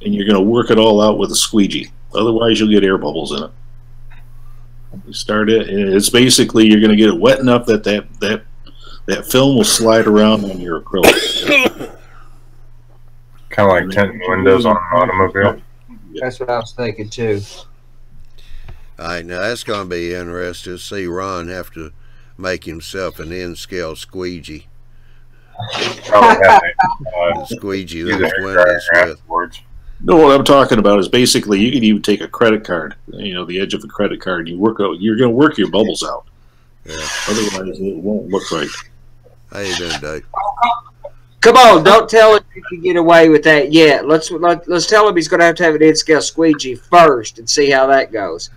and you're going to work it all out with a squeegee. Otherwise, you'll get air bubbles in it. You start it, and it's basically you're going to get it wet enough that film will slide around on your acrylic. Kind of like tinting windows on an automobile. That's what I was thinking too. All right, now that's going to be interesting to see Ron have to make himself an N-scale squeegee. Probably have Squeegee those windows with. No, what I'm talking about is basically you can even take a credit card, the edge of a credit card, and you're going to work your bubbles out. Yeah. Otherwise, it won't look right. How you doing, Dave? Come on, don't tell him you can get away with that yet. Let's tell him he's going to have an N-scale squeegee first and see how that goes.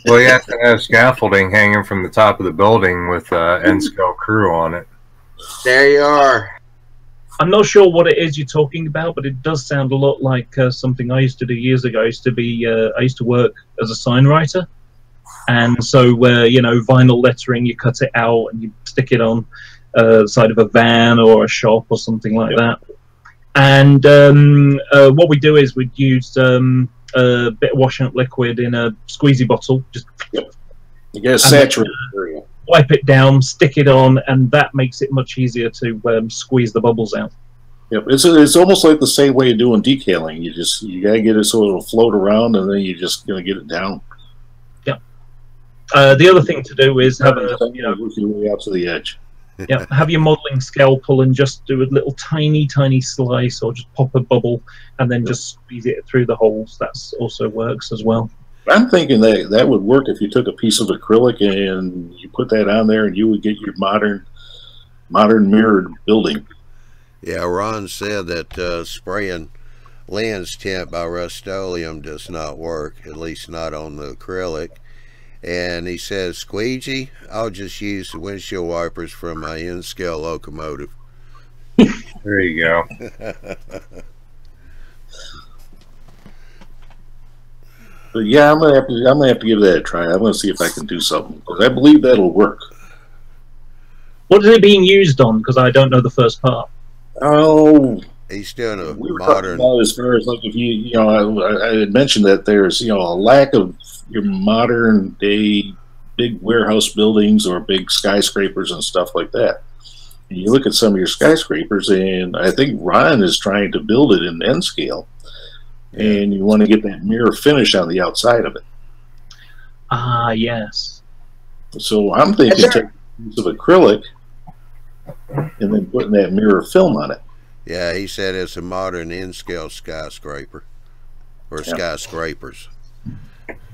Well, you have to have scaffolding hanging from the top of the building with N-scale crew on it. There you are. I'm not sure what it is you're talking about, but it does sound a lot like something I used to do years ago. I used to work as a sign writer. And so, vinyl lettering, you cut it out and you stick it on. side of a van or a shop or something like that. And what we do is we'd use a bit of washing up liquid in a squeezy bottle, just you get a saturated area. Wipe it down, stick it on, and that makes it much easier to squeeze the bubbles out. Yep, it's almost like the same way of doing decaling. You gotta get it so it'll float around, and then you're just gonna get it down. Yeah. The other thing to do is have a work your way out to the edge. Yeah, have your modeling scalpel and just do a little tiny slice, or just pop a bubble and then just squeeze it through the holes. That also works as well. I'm thinking that would work if you took a piece of acrylic and you put that on there, and you would get your modern mirrored building. Yeah, Ron said that spraying lens tint by Rust-Oleum does not work, at least not on the acrylic. And he says, squeegee, I'll just use the windshield wipers from my N-scale locomotive. There you go. But yeah, I'm gonna have to give that a try. I'm gonna see if I can do something, because I believe that'll work. What is it being used on? Because I don't know the first part. Oh, he's doing a we were modern. talking about as far as like if you know, I had mentioned that there's a lack of your modern day big warehouse buildings or big skyscrapers and stuff like that. And you look at some of your skyscrapers, and I think Ron is trying to build it in N scale, and you want to get that mirror finish on the outside of it. Ah, yes. So I'm thinking take a piece of acrylic and then putting that mirror film on it. Yeah, he said it's a modern N-scale skyscraper, or skyscrapers.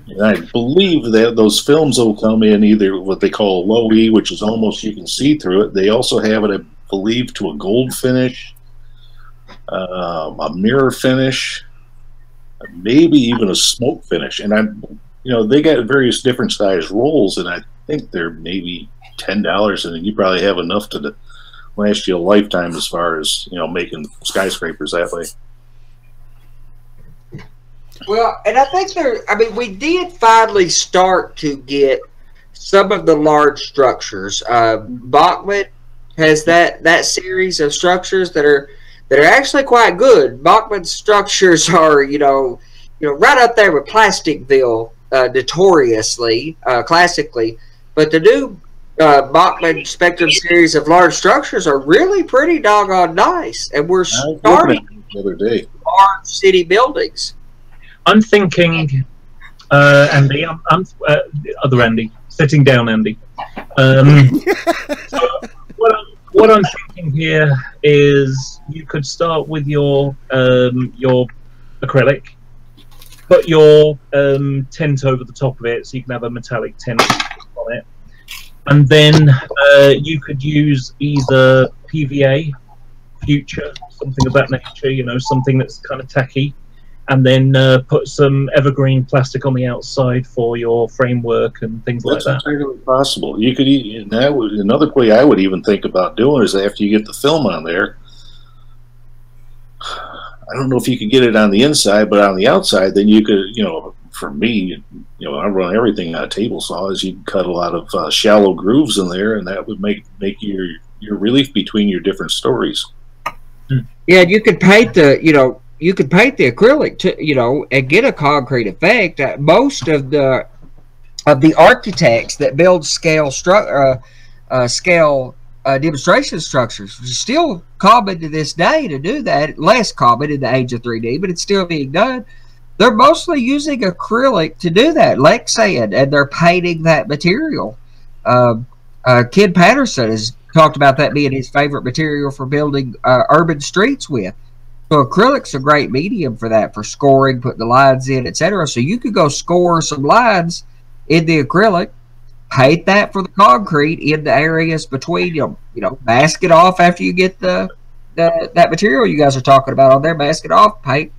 And I believe that those films will come in either what they call low E, which is almost you can see through it. They also have it, I believe, to a gold finish, a mirror finish, maybe even a smoke finish. And they got various different size rolls, and I think they're maybe $10, and you probably have enough to last you a lifetime as far as making skyscrapers that way. Well, and I think we did finally start to get some of the large structures. Bachman has that series of structures that are actually quite good. Bachman's structures are right up there with Plasticville, notoriously classically, but the new Bachman Spectrum series of large structures are really pretty doggone nice, and we're starting the other day large city buildings. I'm thinking, Andy, I'm other Andy, sitting down Andy. So what I'm thinking here is you could start with your acrylic, put your tint over the top of it, so you can have a metallic tint on it, and then you could use either PVA, Future, something of that nature, something that's kind of tacky, and then put some evergreen plastic on the outside for your framework and things like that. That's entirely possible. You could, and that would another way I would even think about doing is after you get the film on there. I don't know if you could get it on the inside, but on the outside, then you could, for me, I run everything on a table saw. Is you can cut a lot of shallow grooves in there, and that would make your relief between your different stories. Yeah, you could paint you could paint the acrylic to, and get a concrete effect. Most of the architects that build scale demonstration structures, which is still common to this day to do that, less common in the age of 3D, but it's still being done. They're mostly using acrylic to do that, like sand, and they're painting that material. Ken Patterson has talked about that being his favorite material for building urban streets with. So acrylic's a great medium for that, for scoring, putting the lines in, etc. So you could go score some lines in the acrylic, paint that for the concrete in the areas between, mask it off after you get that material you guys are talking about on there, mask it off, paint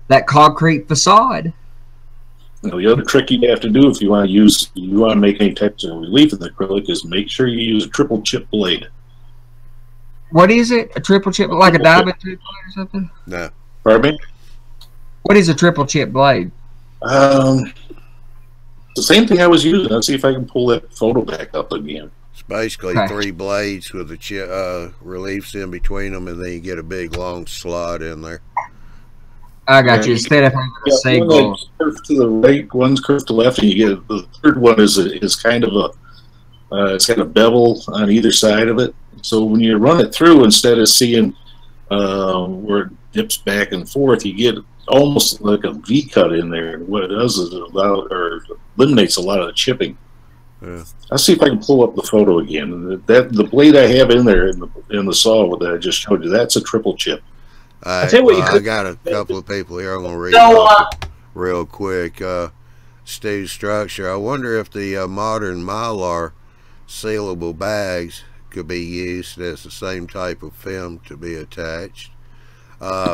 that concrete facade. The other trick you have to do if you want to make any types of relief in the acrylic is make sure you use a triple chip blade. What is it? A triple chip, like a diamond tooth blade or something? No. Pardon me? What is a triple chip blade? The same thing I was using. Let's see if I can pull that photo back up again. It's basically Okay. 3 blades with the reliefs in between them, and then you get a big long slot in there. I got you. Instead of having a Yeah, save one ball. that's curved to the right, one's curved to the left, and you get the third one is kind of a it's got a bevel on either side of it. So when you run it through, instead of seeing where it dips back and forth, you get almost like a V cut in there. And what it does is it eliminates a lot of the chipping. Yeah. I'll see if I can pull up the photo again. The blade I have in there in the saw that I just showed you, that's a triple chip. All right, tell you what you I could- got a couple of people here. I'm going to read So, off it real quick. Steve Structure. I wonder if the modern Mylar sealable bags could be used as the same type of film to be attached.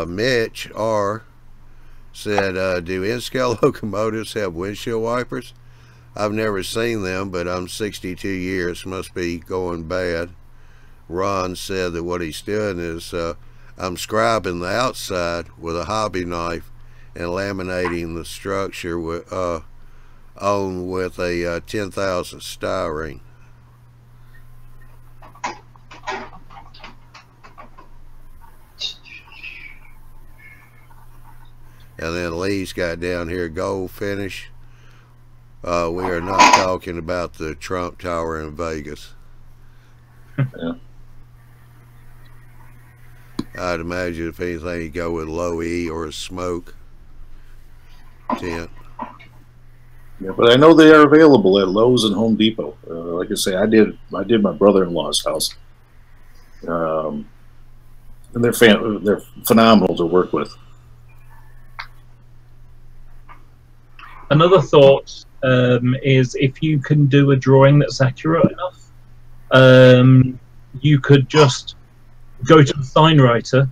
Mitch R. said, do in-scale locomotives have windshield wipers? I've never seen them, but I'm 62 years. Must be going bad. Ron said that what he's doing is I'm scribing the outside with a hobby knife and laminating the structure on with a 10,000 styrene. And then Lee's got down here gold finish. We are not talking about the Trump Tower in Vegas. Yeah. I'd imagine if anything, you go with low E or a smoke tint. Yeah, but I know they are available at Lowe's and Home Depot. Like I say, I did my brother-in-law's house, and they're phenomenal to work with. Another thought is if you can do a drawing that's accurate enough, you could just go to the sign writer,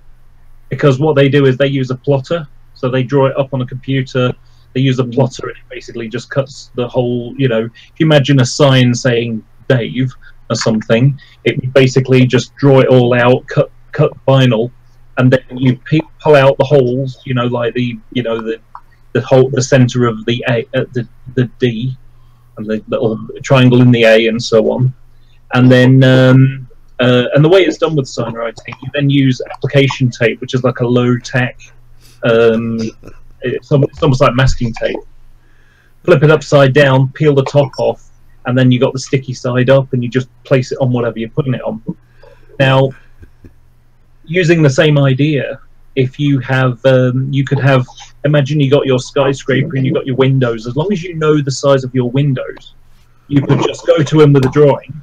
because what they do is they use a plotter, so they draw it up on a computer. They use a plotter, and it basically just cuts the whole, you know, if you imagine a sign saying Dave or something, it would basically just draw it all out, cut vinyl, and then you pull out the holes, you know, like the center of the A, the D, and the little triangle in the A, and so on. And then, and the way it's done with sign writing, you then use application tape, which is like a low tack. It's almost like masking tape. Flip it upside down, peel the top off, and then you got the sticky side up, and you just place it on whatever you're putting it on. Now, using the same idea, if you have, you could have, imagine you got your skyscraper and you got your windows. As long as you know the size of your windows, you could just go to him with a drawing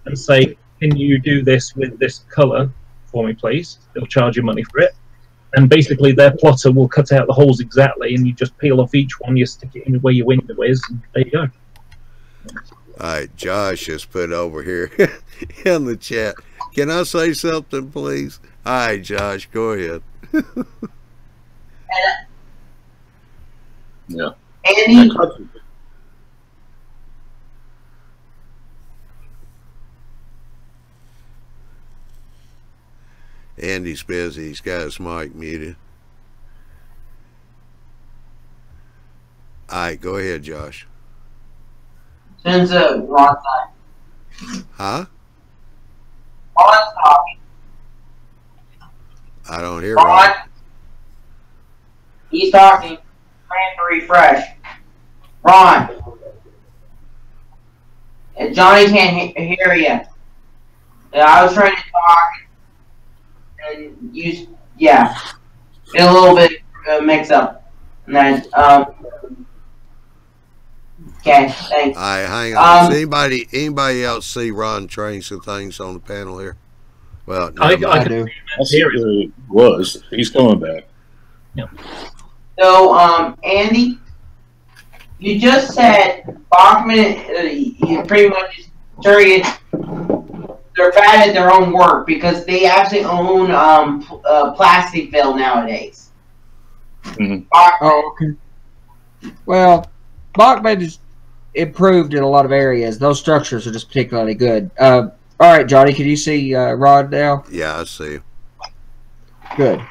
and say, can you do this with this color for me, please? They'll charge you money for it. And basically their plotter will cut out the holes exactly, and you just peel off each one, you stick it in where your window is, and there you go. Alright, Josh just put over here in the chat. Can I say something, please? Alright, Josh, go ahead. Yeah. Andy, Andy's busy. He's got his mic muted. Alright, go ahead, Josh. since Ron's not, Huh? Ron's talking. I don't hear Ron, right. he's talking. Trying to refresh. Ron. Johnny can't hear you. I was trying to talk and use, yeah, a little bit mix up. And then, okay, thanks. Alright, hang on. Does anybody else see Ron trying some things on the panel here? Well, I never mind. do. That's where it was. He's coming back. So, Andy, you just said Bachman, you pretty much started, they're bad at their own work because they actually own plastic fill nowadays. Mhm. Oh, okay. Well, Bachman is improved in a lot of areas. Those structures are just particularly good. All right, Johnny, can you see Rod now? Yeah, I see. Good.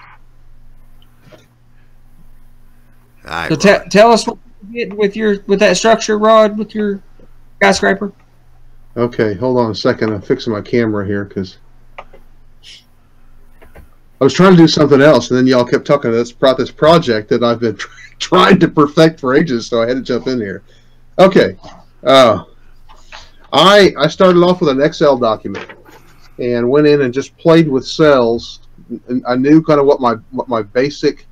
Alright, So Ron. tell us what you did with that structure, Rod, with your skyscraper. Okay, hold on a second. I'm fixing my camera here because I was trying to do something else, and then y'all kept talking about this project that I've been trying to perfect for ages, so I had to jump in here. Okay. I started off with an Excel document and went in and just played with cells. And I knew kind of what my basic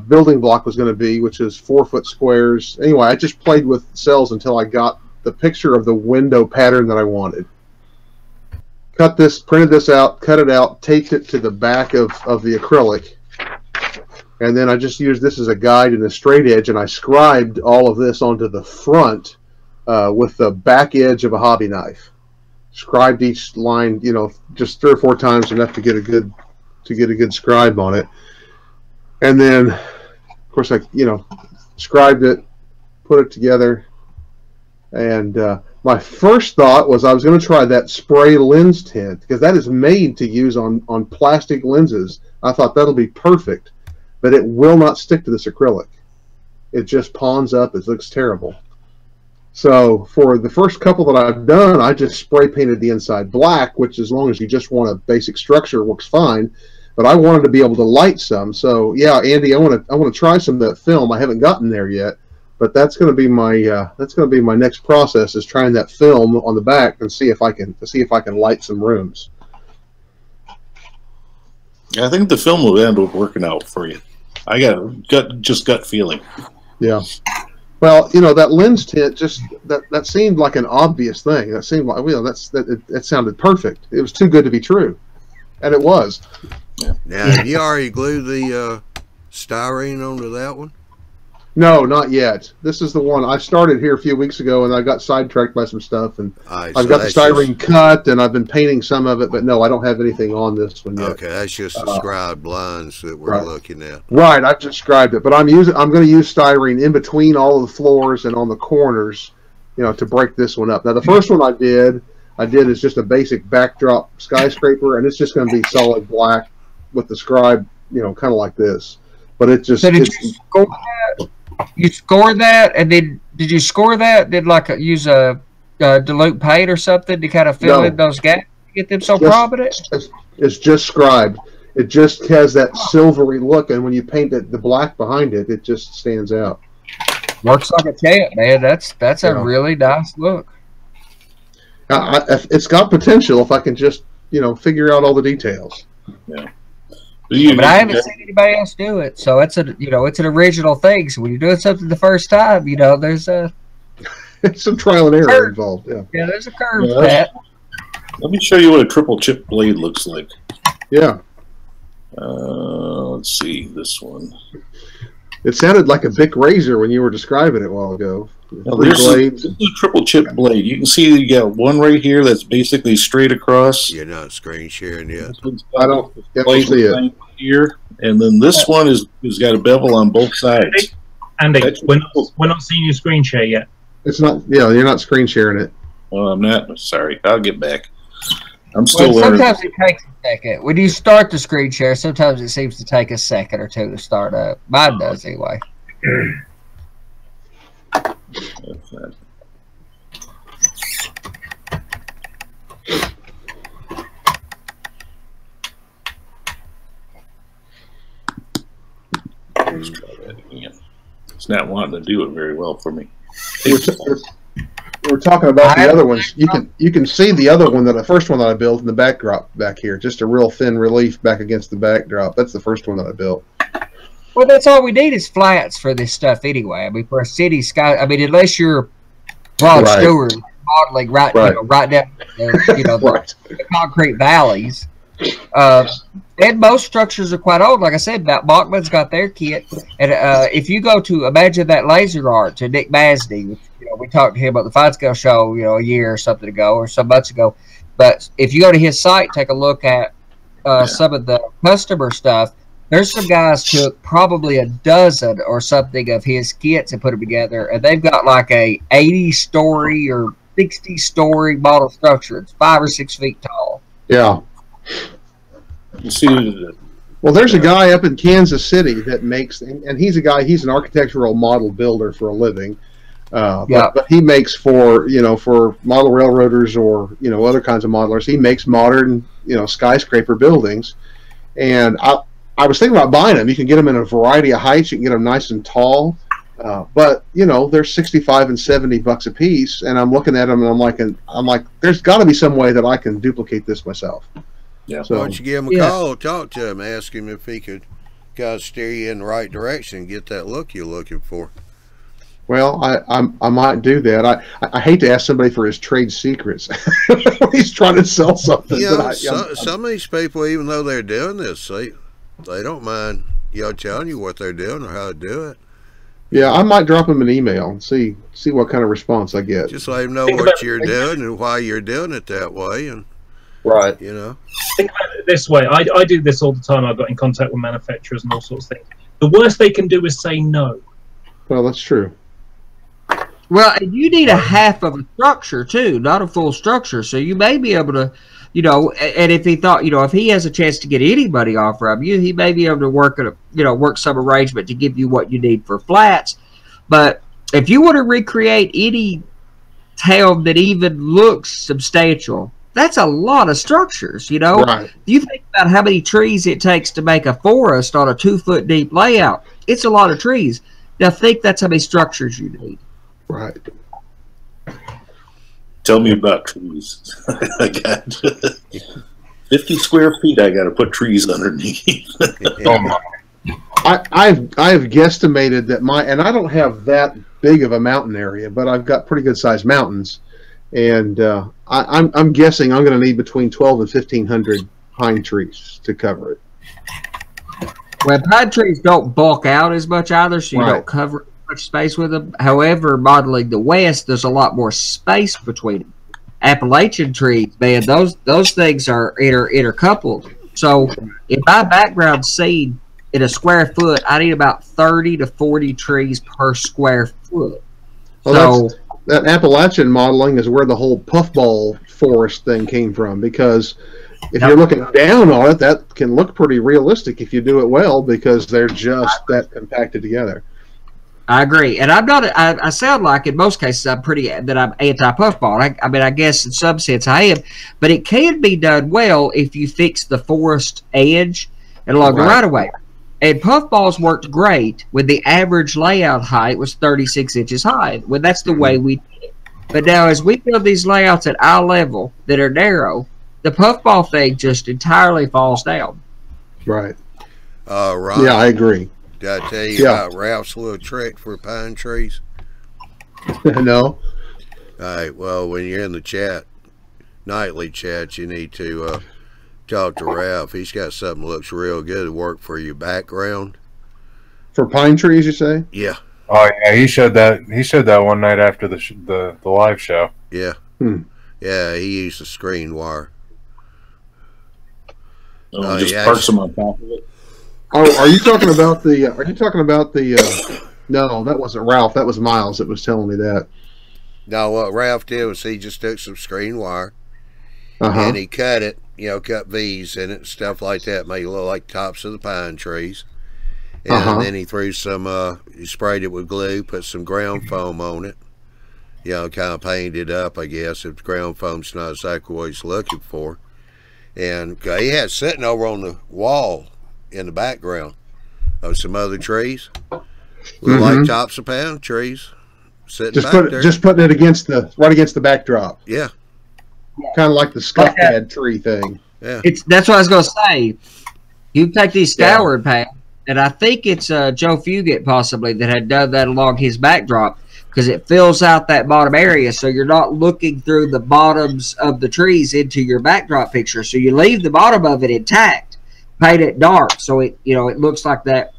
building block was going to be, which is 4-foot squares. Anyway, I just played with cells until I got the picture of the window pattern that I wanted. Printed this out, cut it out, taped it to the back of the acrylic, and then I just used this as a guide and a straight edge, and I scribed all of this onto the front with the back edge of a hobby knife. Scribed each line, just 3 or 4 times, enough to get a good scribe on it. And then, of course, I scribed it, put it together, and my first thought was I was going to try that spray lens tint because that is made to use on plastic lenses. I thought that'll be perfect, but it will not stick to this acrylic. It just pawns up. It looks terrible. So for the first couple that I've done, I just spray painted the inside black, which as long as you just want a basic structure works fine. But I wanted to be able to light some. So yeah, Andy, I want to try some of that film. I haven't gotten there yet, but that's going to be my next process, is trying that film on the back and see if I can light some rooms. Yeah, I think the film will end up working out for you. I got gut feeling. Yeah. Well, that lens tint that seemed like an obvious thing. That seemed like that sounded perfect. It was too good to be true, and it was. Yeah. Now, have you already glued the styrene onto that one? No, not yet. This is the one I started here a few weeks ago, and I got sidetracked by some stuff, and I've got the styrene cut, and I've been painting some of it, but no, I don't have anything on this one yet. Okay, that's just the scribed lines that we're looking at. Right, I've just scribed it, but I'm going to use styrene in between all of the floors and on the corners, to break this one up. Now, the first one I did is just a basic backdrop skyscraper, and it's just going to be solid black with the scribe, kind of like this. But it just. So did you score that? You scored that, and then did you score that? Did use a dilute paint or something to kind of fill in those gaps to get them so prominent? It's just scribed. It just has that silvery look, and when you paint the black behind it, it just stands out. Works like a champ, man. That's a really nice look. It's got potential if I can just figure out all the details. Yeah. But I haven't seen anybody else do it, so it's an original thing. So when you're doing something the first time, there's some trial and error involved. Yeah, there's a curve to that. Let me show you what a triple chip blade looks like. Yeah. Let's see this one. It sounded like a Bic razor when you were describing it a while ago. This is a triple chip blade. You can see you got one right here that's basically straight across. You're not screen sharing yet. I don't see it here, and then this one is got a bevel on both sides. Andy, we're not seeing your screen share yet. It's not. Yeah, you're not screen sharing it. Well, I'm not. Sorry, I'll get back. I'm still learning. Sometimes it takes a second. When you start the screen share, sometimes it seems to take a second or two to start up. Mine does anyway. That's that. Let's try that again. It's not wanting to do it very well for me. We're talking about the other ones. You can see the other one, the first one that I built in the backdrop back here. Just a real thin relief back against the backdrop. That's the first one that I built. Well, that's all we need is flats for this stuff anyway. I mean, for a city sky. I mean, unless you're Rod Stewart modeling right down the concrete valleys. And most structures are quite old. Like I said, Bachman's got their kit. And if you go to Imagine That Laser Art to Nick Masney, which, we talked to him about the Fine Scale Show, a year or something ago or some months ago. But if you go to his site, take a look at some of the customer stuff. There's some guys took probably a dozen or something of his kits and put them together, and they've got like a 80-story or 60-story model structure. It's 5 or 6 feet tall. Yeah. You see, well, there's a guy up in Kansas City that makes, and he's an architectural model builder for a living. But he makes for for model railroaders or other kinds of modelers. He makes modern skyscraper buildings, and I was thinking about buying them. You can get them in a variety of heights. You can get them nice and tall, but they're $65 and $70 a piece. And I'm looking at them and I'm like, there's got to be some way that I can duplicate this myself. Yeah. So, why don't you give him a call, talk to him, ask him if he could kind of steer you in the right direction and get that look you're looking for. Well, I might do that. I hate to ask somebody for his trade secrets when he's trying to sell something. Some of these people, even though they're doing this, they don't mind telling you what they're doing or how to do it. Yeah, I might drop him an email and see what kind of response I get. Just let him know what you're doing and why you're doing it that way, and right. Think about it this way. I do this all the time. I've got in contact with manufacturers and all sorts of things. The worst they can do is say no. Well, that's true. Well, and you need a half of a structure too, not a full structure. So you may be able to, and if he thought, if he has a chance to get anybody off from you, he may be able to work work some arrangement to give you what you need for flats. But if you want to recreate any town that even looks substantial, that's a lot of structures, Right. You think about how many trees it takes to make a forest on a 2-foot deep layout. It's a lot of trees. Now think that's how many structures you need. Right. Tell me about trees. I got 50 square feet. I got to put trees underneath. I've guesstimated that and I don't have that big of a mountain area, but I've got pretty good sized mountains, and I'm guessing I'm going to need between 12 and 1,500 pine trees to cover it. Well, pine trees don't bulk out as much either, so you don't cover much space with them. However, modeling the West, there's a lot more space between them. Appalachian trees, man, those things are intercoupled. So if my background scene in a square foot, I need about 30 to 40 trees per square foot. Well, that Appalachian modeling is where the whole puffball forest thing came from, because if you're looking down on it, that can look pretty realistic if you do it well, because they're just that compacted together. I agree, and I'm not. I sound like in most cases I'm anti-puffball. I mean, I guess in some sense I am, but it can be done well if you fix the forest edge and along the right of way. And puffballs worked great when the average layout height was 36 inches high. Well, that's the way we did it. But now, as we build these layouts at eye level that are narrow, the puffball thing just entirely falls down. Right. Ron, yeah, I agree. Did I tell you about Ralph's little trick for pine trees? No. All right. Well, when you're in the nightly chat, you need to talk to Ralph. He's got something that looks real good to work for your background. For pine trees, you say? Yeah. Oh yeah, he showed that. He showed that one night after the live show. Yeah. Yeah, he used a screen wire. Just parts of my top of it. Oh, are you talking about the? No, that wasn't Ralph. That was Miles that was telling me that. No, what Ralph did was he just took some screen wire and he cut it. Cut V's in it and stuff like that. Made it look like tops of the pine trees. And then he threw some. He sprayed it with glue. Put some ground foam on it. Kind of painted it up, I guess. If the ground foam's not exactly what he's looking for. And he had it sitting over on the wall in the background of some other trees, look like tops of pine trees, sitting there. Just putting it right against the backdrop. Yeah, kind of like the scuff pad tree thing. Yeah, that's what I was going to say. You take these scoured pads, and I think it's Joe Fugit possibly that had done that along his backdrop, because it fills out that bottom area, so you're not looking through the bottoms of the trees into your backdrop picture. So you leave the bottom of it intact, paint it dark, so it it looks like that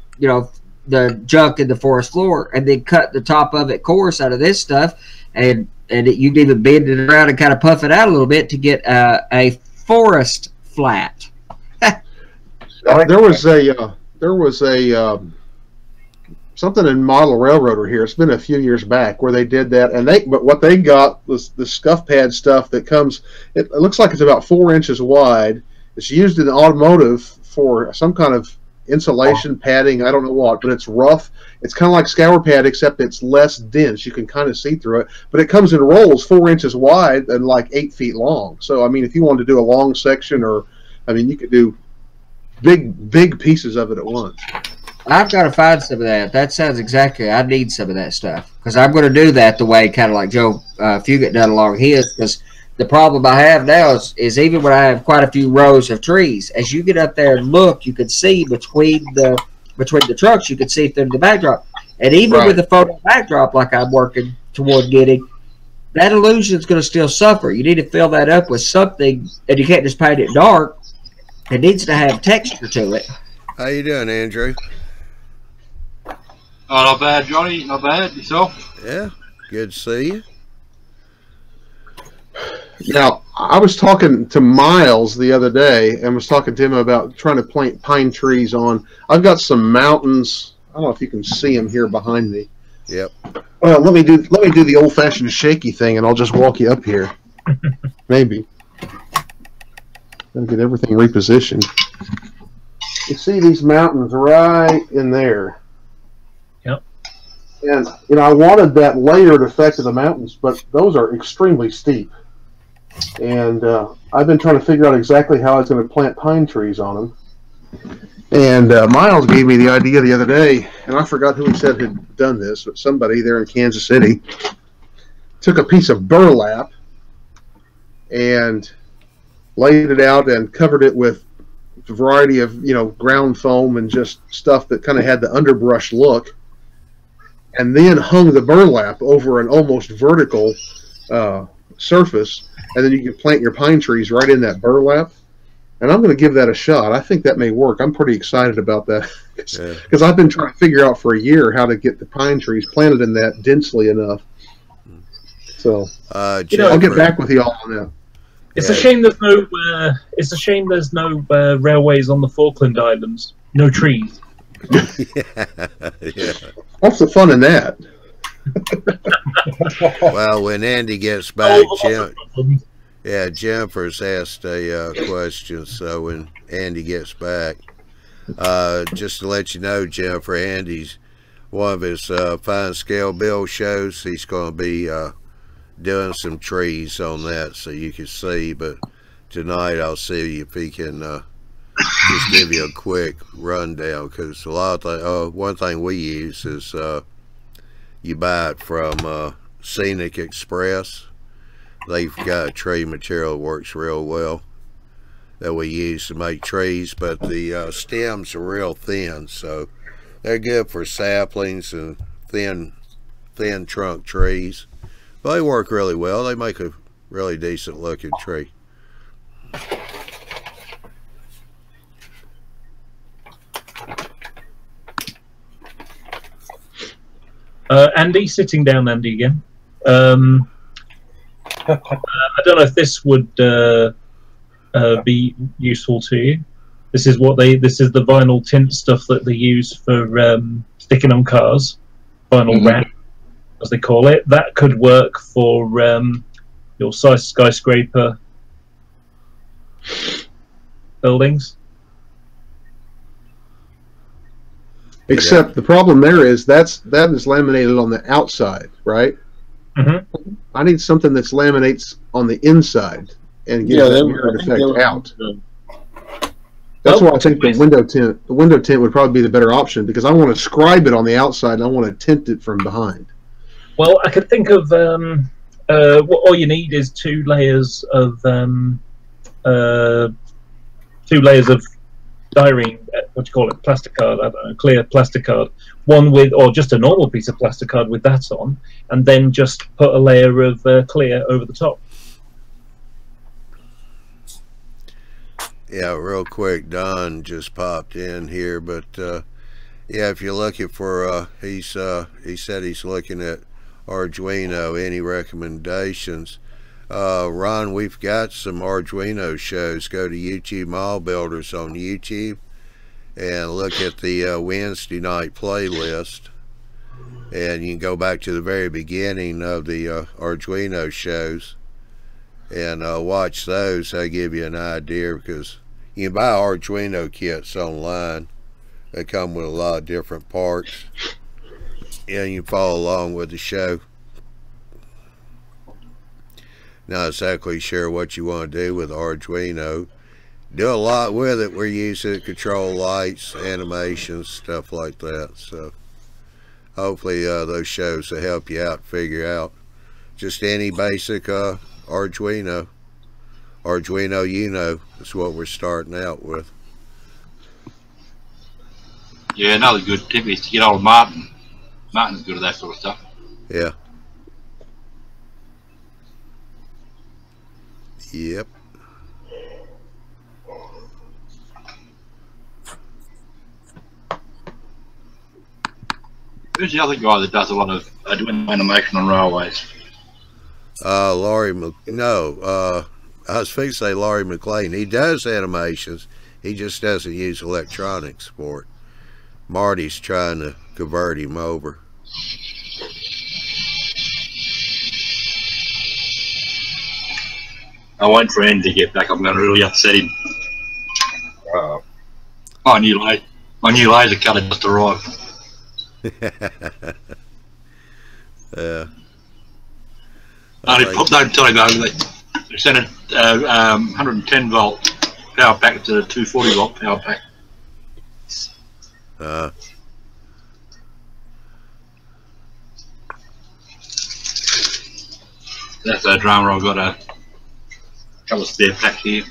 the junk in the forest floor, and then cut the top of it coarse out of this stuff, and you can even bend it around and kind of puff it out a little bit to get a forest flat. There was a something in Model Railroader here. It's been a few years back where they did that, but what they got was the scuff pad stuff that comes. It looks like it's about 4 inches wide. It's used in the automotive for some kind of insulation padding, I don't know what, but it's rough. It's kind of like scour pad, except it's less dense. You can kind of see through it, but it comes in rolls 4 inches wide and like 8 feet long. So, I mean, if you wanted to do a long section, or, I mean, you could do big pieces of it at once. I've got to find some of that. That sounds exactly. I need some of that stuff because I'm going to do that the way kind of like Joe Fugit done along his. Because the problem I have now is even when I have quite a few rows of trees, as you get up there and look, you can see between the trucks, you can see through the backdrop, and even with the photo backdrop, like I'm working toward getting, that illusion is going to still suffer. You need to fill that up with something, and you can't just paint it dark. It needs to have texture to it. How you doing, Andrew? Oh, not bad, Johnny. Not bad. Yourself? Yeah, good to see you. Now, I was talking to Miles the other day and was talking to him about trying to plant pine trees on. I've got some mountains. I don't know if you can see them here behind me. Yep. Well, let me do the old-fashioned shaky thing, and I'll just walk you up here. Maybe. I'll get everything repositioned. You see these mountains right in there. Yep. And, you know, I wanted that layered effect of the mountains, but those are extremely steep. And I've been trying to figure out exactly how I was going to plant pine trees on them. And Miles gave me the idea the other day, and I forgot who he said had done this, but somebody there in Kansas City took a piece of burlap and laid it out and covered it with a variety of, you know, ground foam and just stuff that kind of had the underbrush look, and then hung the burlap over an almost vertical surface, and then you can plant your pine trees right in that burlap. And I'm going to give that a shot. I think that may work. I'm pretty excited about that because I've been trying to figure out for a year how to get the pine trees planted in that densely enough. So I'll get back with you all on that. It's a shame there's no. It's a shame there's no railways on the Falkland Islands. No trees. Yeah. What's the fun in that? Well, when Andy gets back, Jennifer's asked a question. So when Andy gets back, just to let you know, Jennifer, Andy's one of his fine scale build shows. He's going to be doing some trees on that, so you can see. But tonight, I'll see if he can just give you a quick rundown, because a lot of one thing we use is you buy it from Scenic Express. They've got a tree material that works real well that we use to make trees, but the stems are real thin, so they're good for saplings and thin trunk trees. But they work really well. They make a really decent looking tree. Andy, sitting down, Andy again. I don't know if this would be useful to you. This is the vinyl tint stuff that they use for sticking on cars. Vinyl wrap, as they call it. That could work for your skyscraper buildings. Except the problem there is that is laminated on the outside, right? Mm-hmm. I need something that's laminates on the inside and gives that mirrored effect out. That's why I think the window tint would probably be the better option, because I want to scribe it on the outside and I want to tint it from behind. Well, I could think of all you need is two layers of styrene, what do you call it, plasticard, I don't know, clear plasticard, one with, or just a normal piece of plasticard with that on, and then just put a layer of clear over the top. Yeah, real quick, Don just popped in here, but yeah, if you're looking for, he said he's looking at Arduino. Any recommendations? Ron, we've got some Arduino shows. Go to YouTube Mall Builders on YouTube and look at the Wednesday night playlist, and you can go back to the very beginning of the Arduino shows and watch those. They give you an idea, because you can buy Arduino kits online They come with a lot of different parts. Yeah, you can follow along with the show. Not exactly sure what you want to do with Arduino. Do a lot with it. We're using it to control lights, animations, stuff like that. So hopefully those shows will help you out, figure out just any basic Arduino Uno is what we're starting out with. Yeah, another good tip is to get old Martin. Martin's good at that sort of stuff. Yeah. Yep. Who's the other guy that does a lot of animation on railways? Laurie, no, I was fixing to say Laurie McLean. He does animations. He just doesn't use electronics for it. Marty's trying to convert him over. I wait for Andy to get back. I'm going to really upset him. My new laser cutter just arrived. Yeah. Don't tell him though. They sent a 110 volt power pack to a 240 volt power pack. That's a drummer. I've got a couple of spare packs here.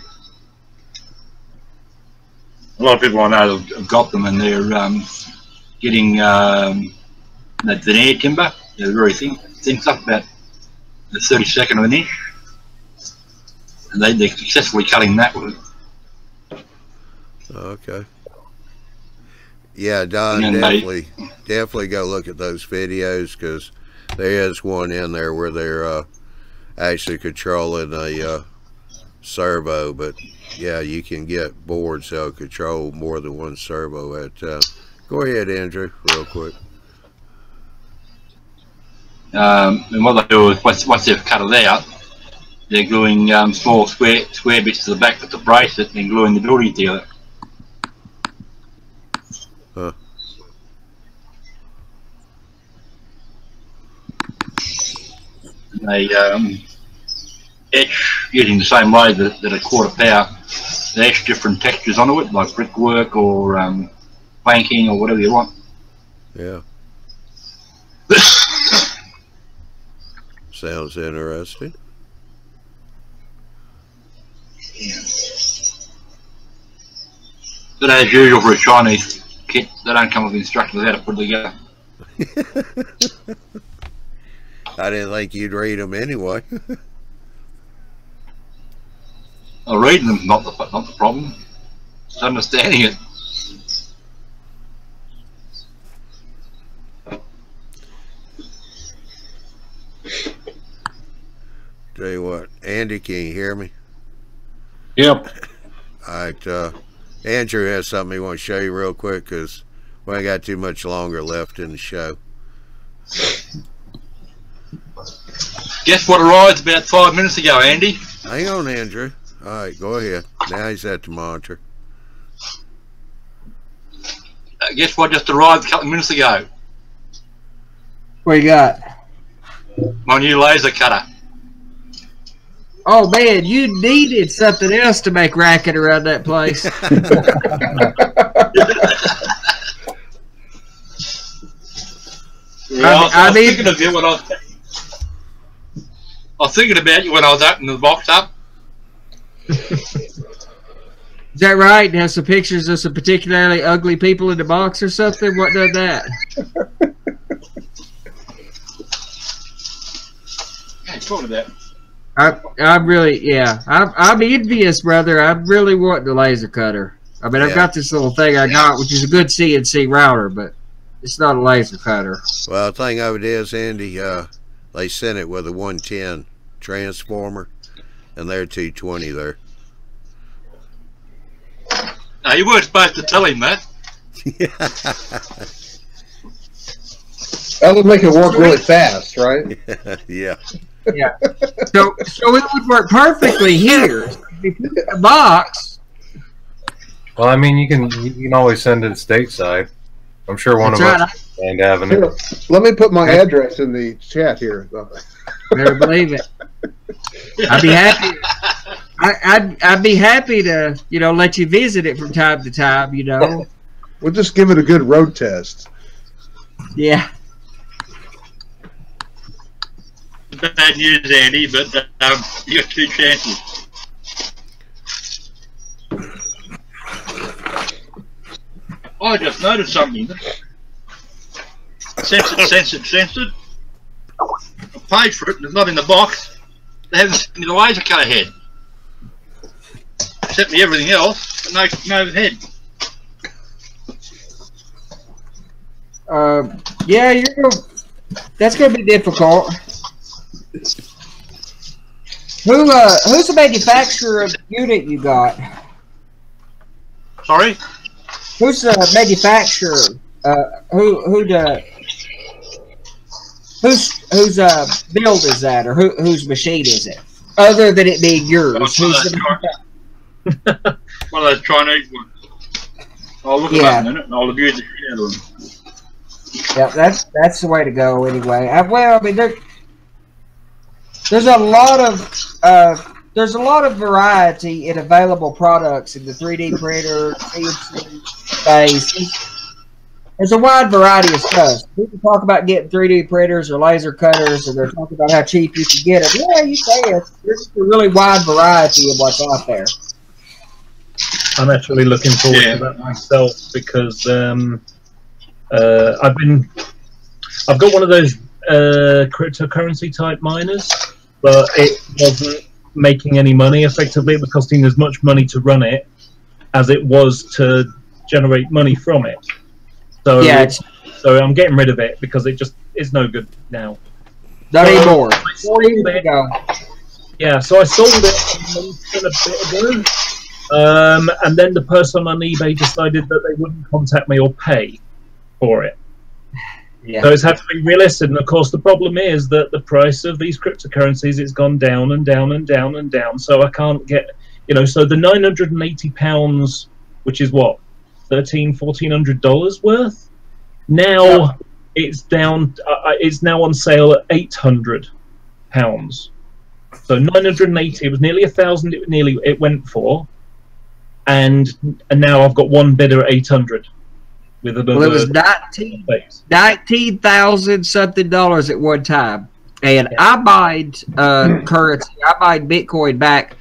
A lot of people I know have got them, and they're getting the veneer timber. They're very thin stuff, about the 32nd of an inch, and they're successfully cutting that with it. Okay. Yeah, Don, definitely go look at those videos, because there is one in there where they're actually controlling a servo, but yeah, you can get boards that'll control more than one servo at a time. Go ahead, Andrew, real quick. And what they do is once they've cut it out, they're gluing small square bits to the back to brace it and gluing the building together. Huh. And they etch using the same way that a quarter power. They etch different textures onto it, like brickwork or planking or whatever you want. Yeah. Sounds interesting. Yeah. But as usual for a Chinese kit, they don't come with instructions how to put it together. I didn't think you'd read them anyway. Reading them's not the problem. It's understanding it. Tell you what, Andy, can you hear me? Yep. All right, Andrew has something he wants to show you real quick, because we ain't got too much longer left in the show. Guess what arrived about 5 minutes ago, Andy? Hang on, Andrew. All right, go ahead. Now he's at the monitor. Guess what just arrived a couple of minutes ago? What you got? My new laser cutter. Oh man, you needed something else to make racket around that place. Yeah, I was thinking of you when I was thinking about you when I was opening the box up. Is that right? Have some pictures of some particularly ugly people in the box or something? What did that? What are you talking about? I'm really, yeah. I'm envious, brother. I'm really wanting the laser cutter. I mean, I've got this little thing I got, which is a good CNC router, but it's not a laser cutter. Well, the thing of it is, Andy, they sent it with a 110 transformer, and they're 220 there. No, you weren't supposed to tell him that. That would make it work really fast, right? Yeah. Yeah. So it would work perfectly here. If you put the box, Well, I mean, you can always send it stateside. I'm sure one of us is having it. Here, let me put my address in the chat here. Better believe it. I'd be happy. I'd be happy to, you know, let you visit it from time to time. You know, We'll just give it a good road test. yeah. Bad news, Andy, but you got 2 chances. I just noticed something. Censored. I paid for it, it's not in the box. They haven't sent me the laser cut head. They sent me everything else, but no head. Yeah, that's gonna be difficult. Who's the manufacturer of the unit you got? Sorry? Who's the manufacturer? Whose build is that, or whose machine is it? Other than it being yours, One of those Chinese ones. I'll look at that in a minute, and I'll abuse the shit out of them. Yeah, that's the way to go anyway. Well, I mean, there's a lot of variety in available products in the 3D printer, CNC space. There's a wide variety of stuff. People talk about getting 3D printers or laser cutters, and they're talking about how cheap you can get them. Yeah, you can. There's a really wide variety of what's out there. I'm actually looking forward to that myself because I've got one of those cryptocurrency type miners, but it wasn't making any money. Effectively, it was costing as much money to run it as it was to generate money from it. So yeah, so I'm getting rid of it because it just is no good now. Not anymore. 4 years ago. Yeah, so I sold it a month and a bit ago, and then the person on eBay decided that they wouldn't contact me or pay for it. Yeah. So it's had to be relisted, and of course the problem is that the price of these cryptocurrencies has gone down and down and down and down. So I can't get, you know, so the £980, which is what, $1,400 worth. Now it's down. It's now on sale at £800. So 980. It was nearly 1,000. It went for, and now I've got one bidder at 800. With a well, it was 19,000 something dollars at one time, and I mined currency. I mined Bitcoin back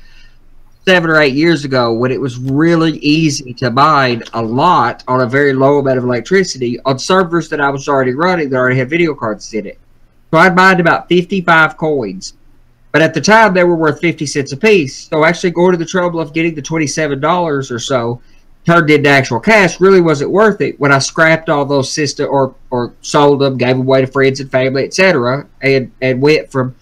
7 or 8 years ago when it was really easy to mine a lot on a very low amount of electricity on servers that I was already running that already had video cards in it. So I mined about 55 coins, but at the time they were worth 50 cents a piece. So actually going to the trouble of getting the $27 or so turned into actual cash really wasn't worth it when I scrapped all those systems or sold them, gave them away to friends and family, etc., and went from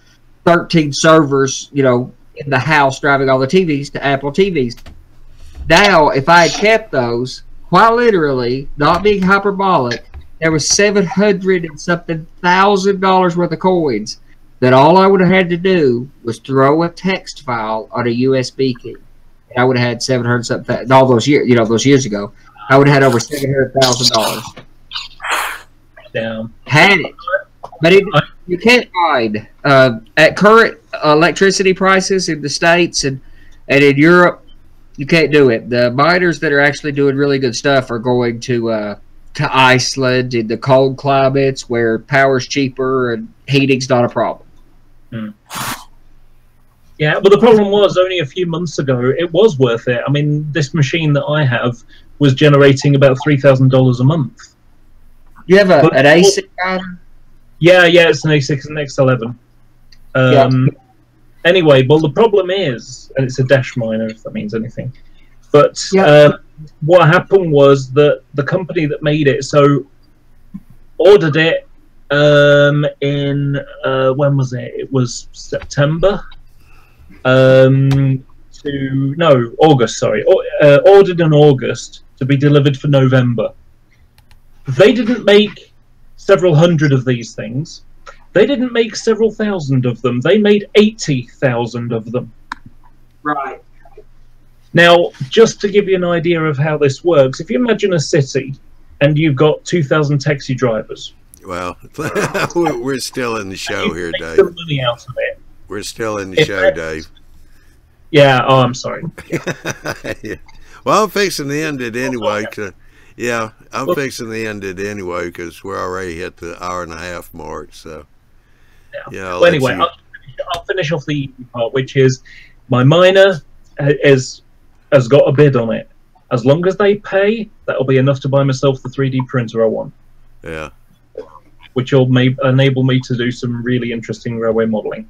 13 servers, you know, in the house driving all the TVs to Apple TVs. Now, if I had kept those, quite literally, not being hyperbolic, there was $700 and something thousand worth of coins that all I would have had to do was throw a text file on a USB key. And I would have had 700 something all those years, you know, those years ago. I would have had over $700,000. Damn. Had it, but you can't hide at current electricity prices in the States and in Europe. You can't do it. The miners that are actually doing really good stuff are going to Iceland in the cold climates where power's cheaper and heating's not a problem. Hmm. Yeah, but the problem was only a few months ago it was worth it. I mean, this machine that I have was generating about $3,000 a month. You have an ASIC miner? Yeah, it's an ASIC, an X11. Anyway, but the problem is, and it's a dash miner if that means anything, but what happened was that the company that made it, so ordered it in, when was it? It was September. August, sorry. Ordered in August to be delivered for November. They didn't make several hundred of these things. They didn't make several thousand of them. They made 80,000 of them. Right. Now, just to give you an idea of how this works, if you imagine a city and you've got 2,000 taxi drivers. Well, we're still in the show here, Dave. Some money out of it. We're still in the show, Dave. Yeah, oh, I'm sorry. Yeah. Well, I'm fixing to end it anyway. Yeah, I'm fixing to end it anyway because we're already hit the hour-and-a-half mark. So, yeah. Well, anyway, I'll finish off the easy part, which is my miner has got a bid on it. As long as they pay, that'll be enough to buy myself the 3D printer I want. Yeah. Which will enable me to do some really interesting railway modelling.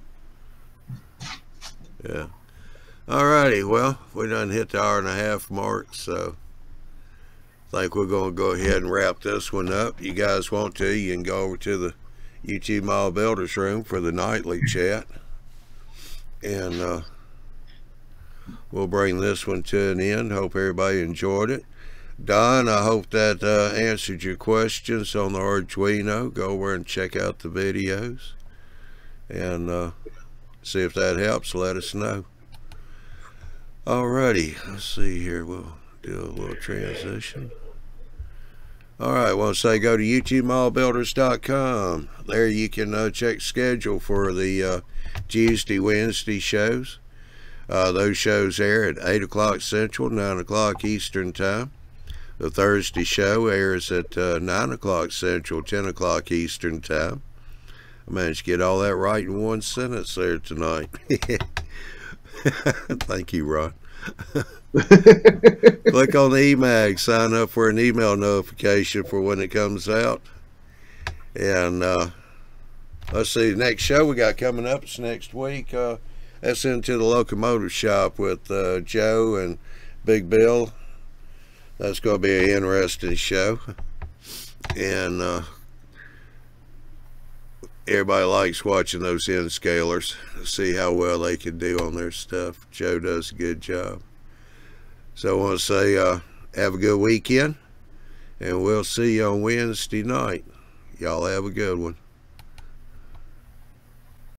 Yeah. Alrighty, well, we done hit the hour-and-a-half mark, so I think we're going to go ahead and wrap this one up. You guys want to, you can go over to the YouTube Model Builders room for the nightly chat. And we'll bring this one to an end. Hope everybody enjoyed it. Don, I hope that answered your questions on the Arduino. Go over and check out the videos. And see if that helps. Let us know. Alrighty, let's see here. We'll do a little transition. Alright, I want to say go to YouTubeModelBuilders.com. There you can check schedule for the Tuesday, Wednesday shows. Those shows air at 8 o'clock Central, 9 o'clock Eastern Time. The Thursday show airs at 9 o'clock Central, 10 o'clock Eastern Time. I managed to get all that right in one sentence there tonight. Thank you, Ron. Click on the eMag, sign up for an email notification for when it comes out. And let's see, the next show we got coming up is next week. That's Into the Locomotive Shop with Joe and Big Bill. That's going to be an interesting show. And everybody likes watching those N-scalers, see how well they can do on their stuff. Joe does a good job. So I want to say have a good weekend, and we'll see you on Wednesday night. Y'all have a good one.